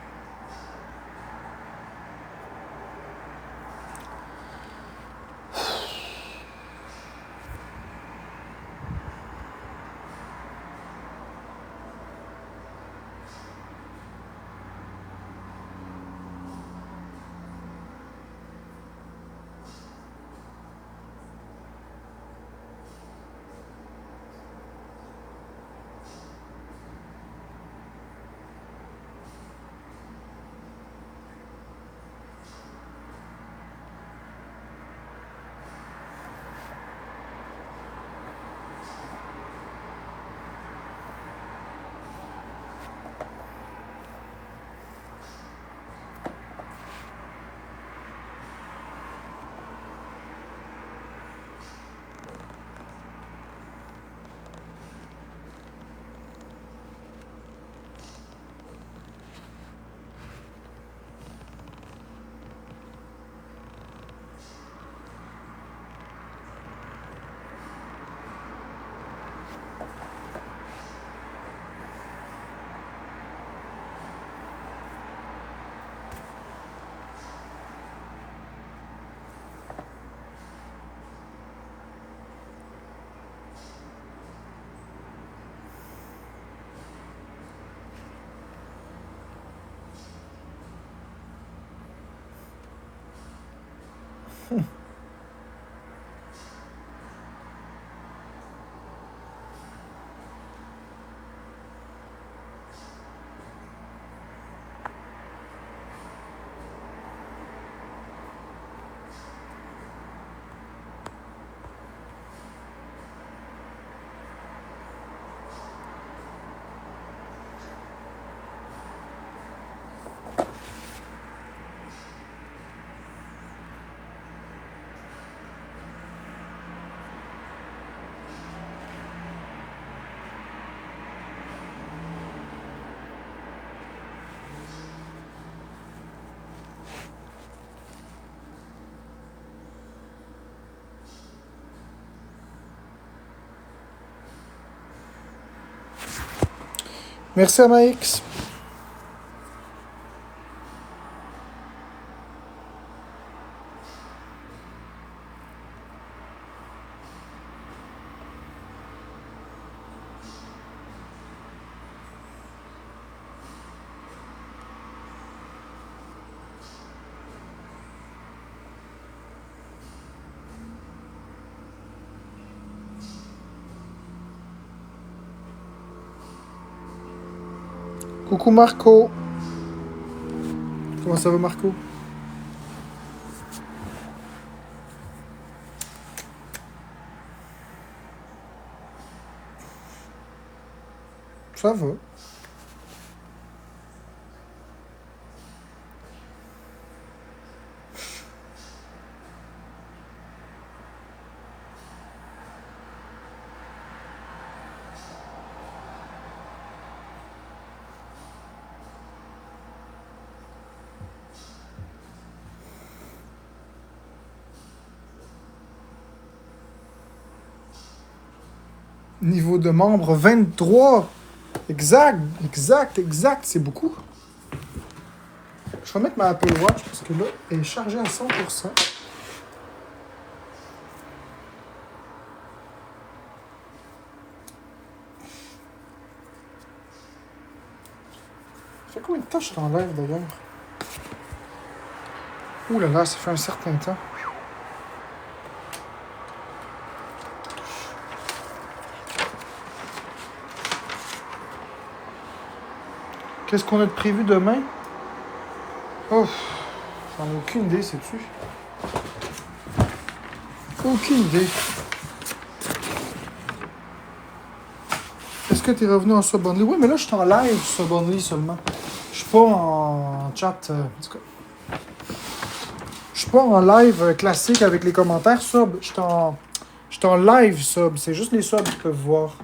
Merci à Max. Coucou Marco. Comment ça va Marco? Ça va. Niveau de membre 23. Exact. C'est beaucoup. Je vais mettre ma Apple Watch parce que là, elle est chargée à 100%. Ça fait combien de temps que je t'enlève d'ailleurs? Ouh là là, ça fait un certain temps. Qu'est-ce qu'on a de prévu demain? Oh, j'en ai aucune idée, sais-tu? Aucune idée. Est-ce que t'es revenu en sub only? Oui, mais là, je suis en live sub only seulement. Je suis pas en chat. En tout cas. Je suis pas en live classique avec les commentaires sub. Je suis en live sub. C'est juste les subs qui peuvent voir.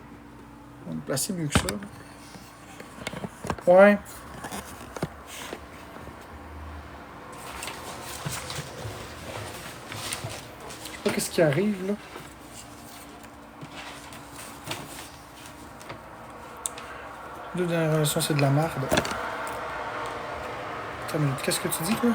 On va placer mieux que ça. Ouais. Je sais pas qu'est-ce qui arrive là. Deux dernières relations, c'est de la merde. Attends, mais qu'est-ce que tu dis, toi?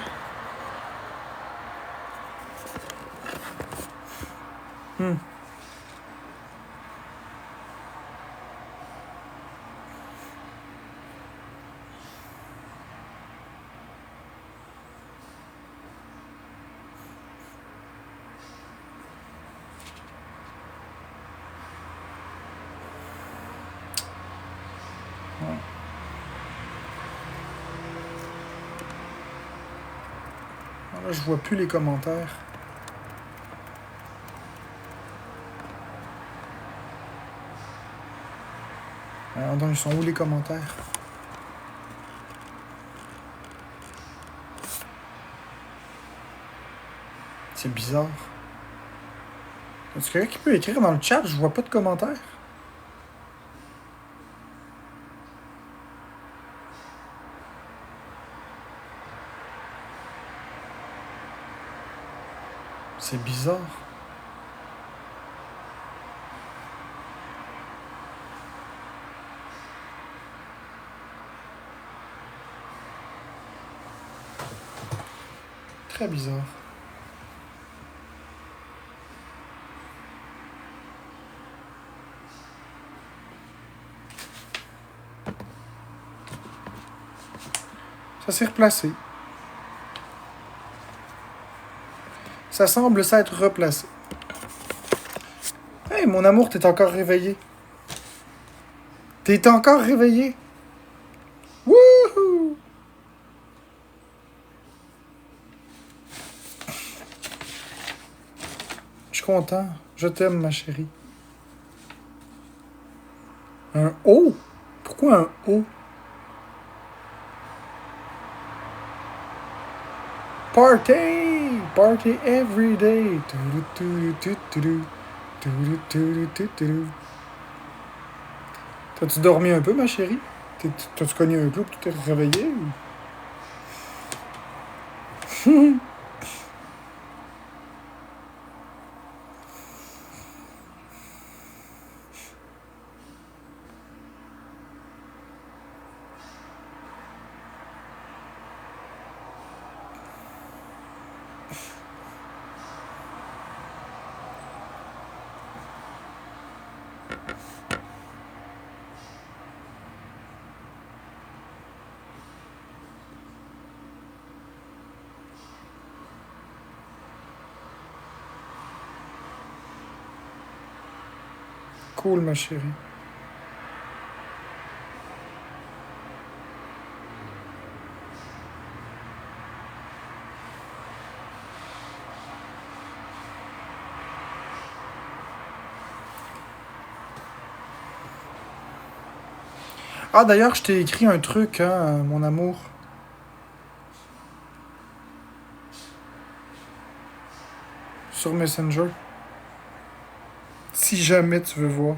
Là, je vois plus les commentaires. Alors, donc, ils sont où les commentaires? C'est bizarre. Est-ce que quelqu'un qui peut écrire dans le chat? Je vois pas de commentaires. C'est bizarre. Très bizarre. Ça s'est replacé. Ça semble s'être replacé. Hey, mon amour, t'es encore réveillé. T'es encore réveillé. Wouhou! Je suis content. Je t'aime, ma chérie. Un O? Pourquoi un O? Party! Party every day. T'as-tu dormi un peu, ma chérie? T'as-tu cogné un clou et tu t'es réveillé? Cool, ma chérie. Ah, d'ailleurs, je t'ai écrit un truc, hein, mon amour. Sur Messenger. Si jamais tu veux voir.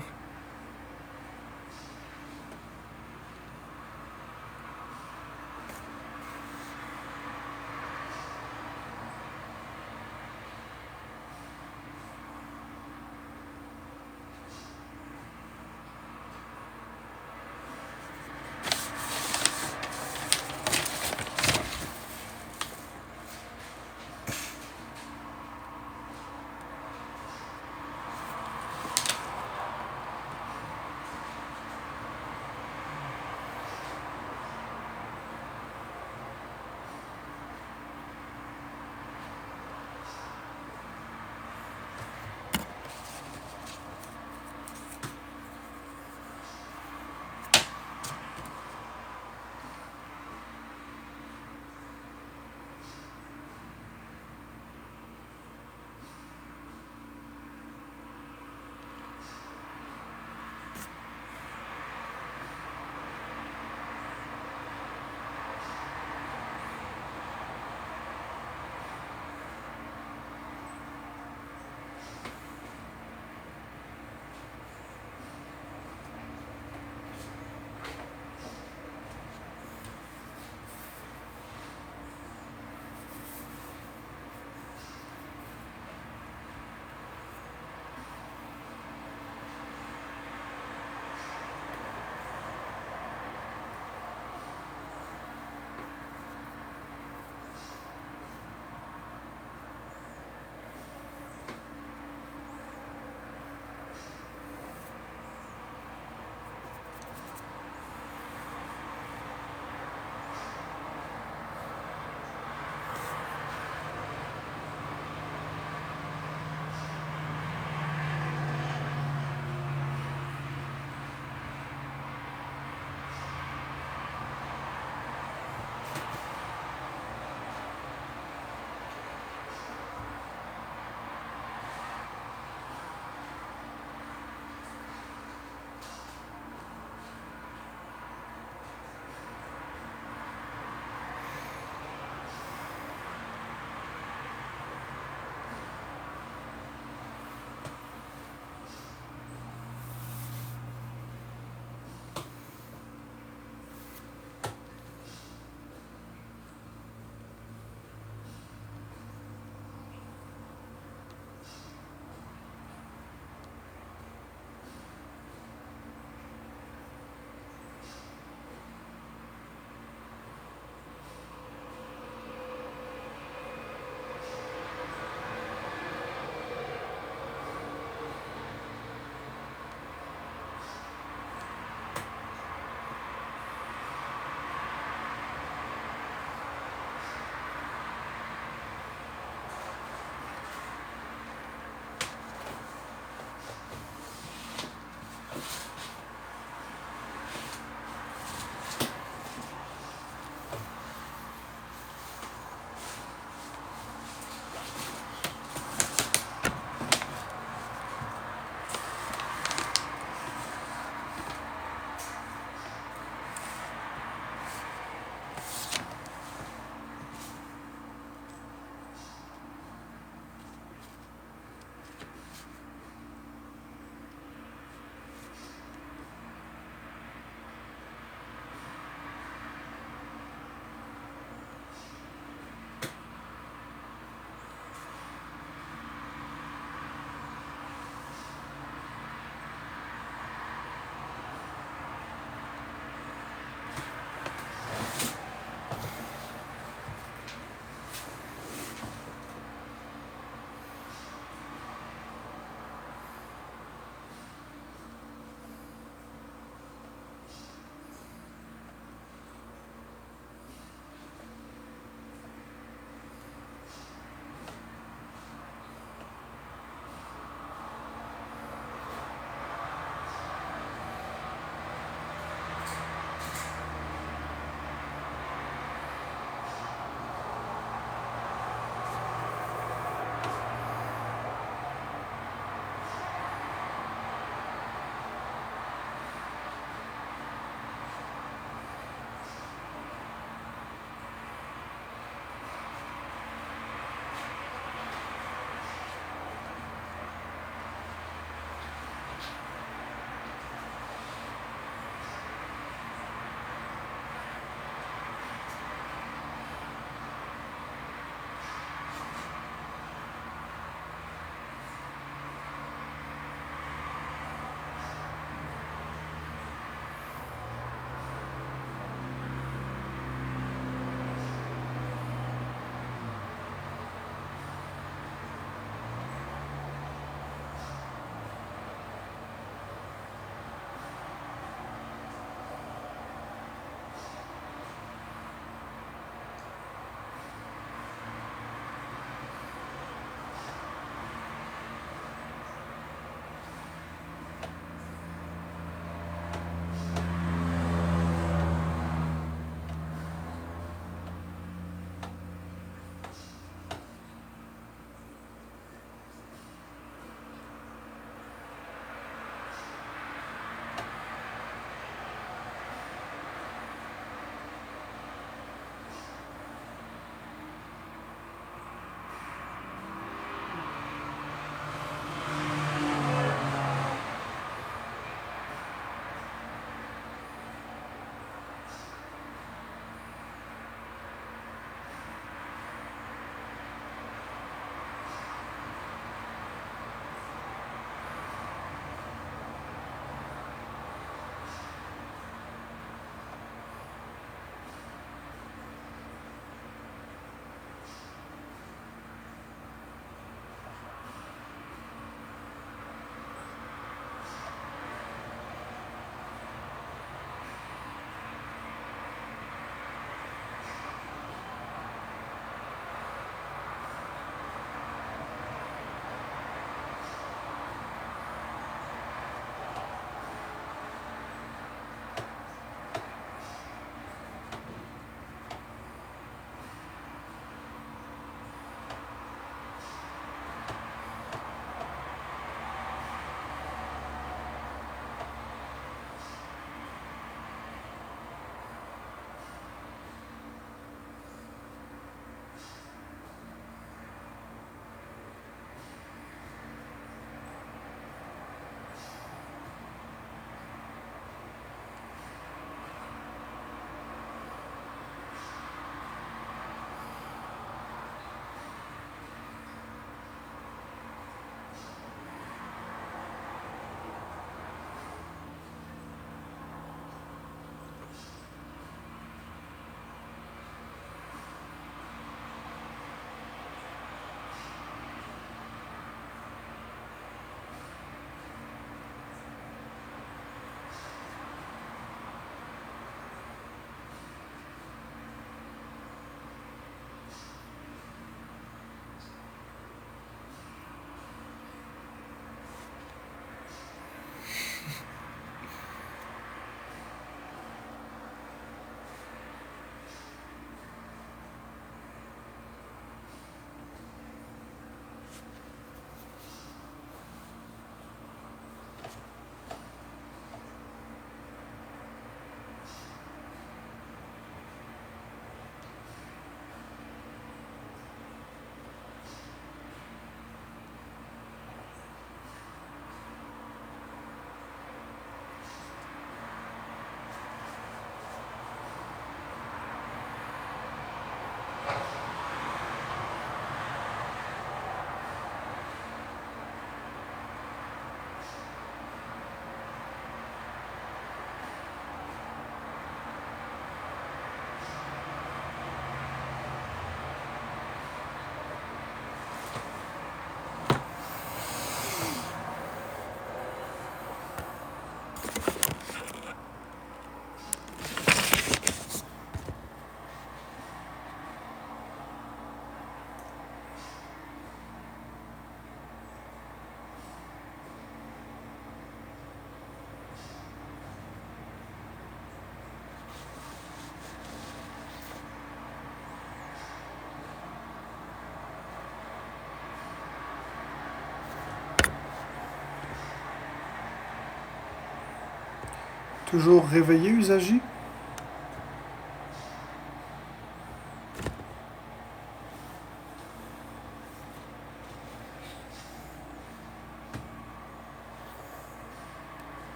Toujours réveillé, Usagi?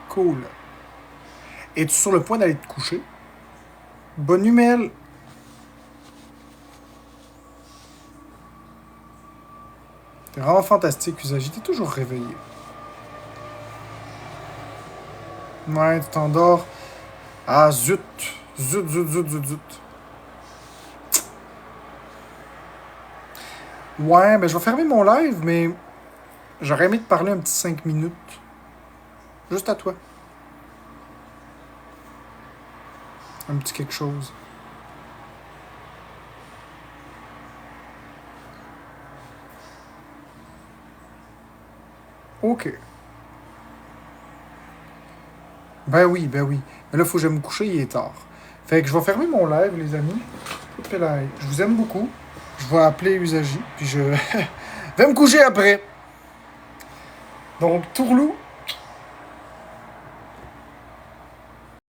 Cool. Es-tu sur le point d'aller te coucher? Bonne nuit, Mel. T'es vraiment fantastique, Usagi. T'es toujours réveillé. Ouais, tu t'endors. Ah, zut. Zut, zut, zut, zut, zut. Ouais, ben je vais fermer mon live, mais j'aurais aimé te parler un petit 5 minutes. Juste à toi. Un petit quelque chose. Ok. Ben oui, ben oui. Mais là, faut que j'aille me coucher, il est tard. Fait que je vais fermer mon live, les amis. Je vous aime beaucoup. Je vais appeler Usagi, puis je vais me coucher après. Donc, Tourlou,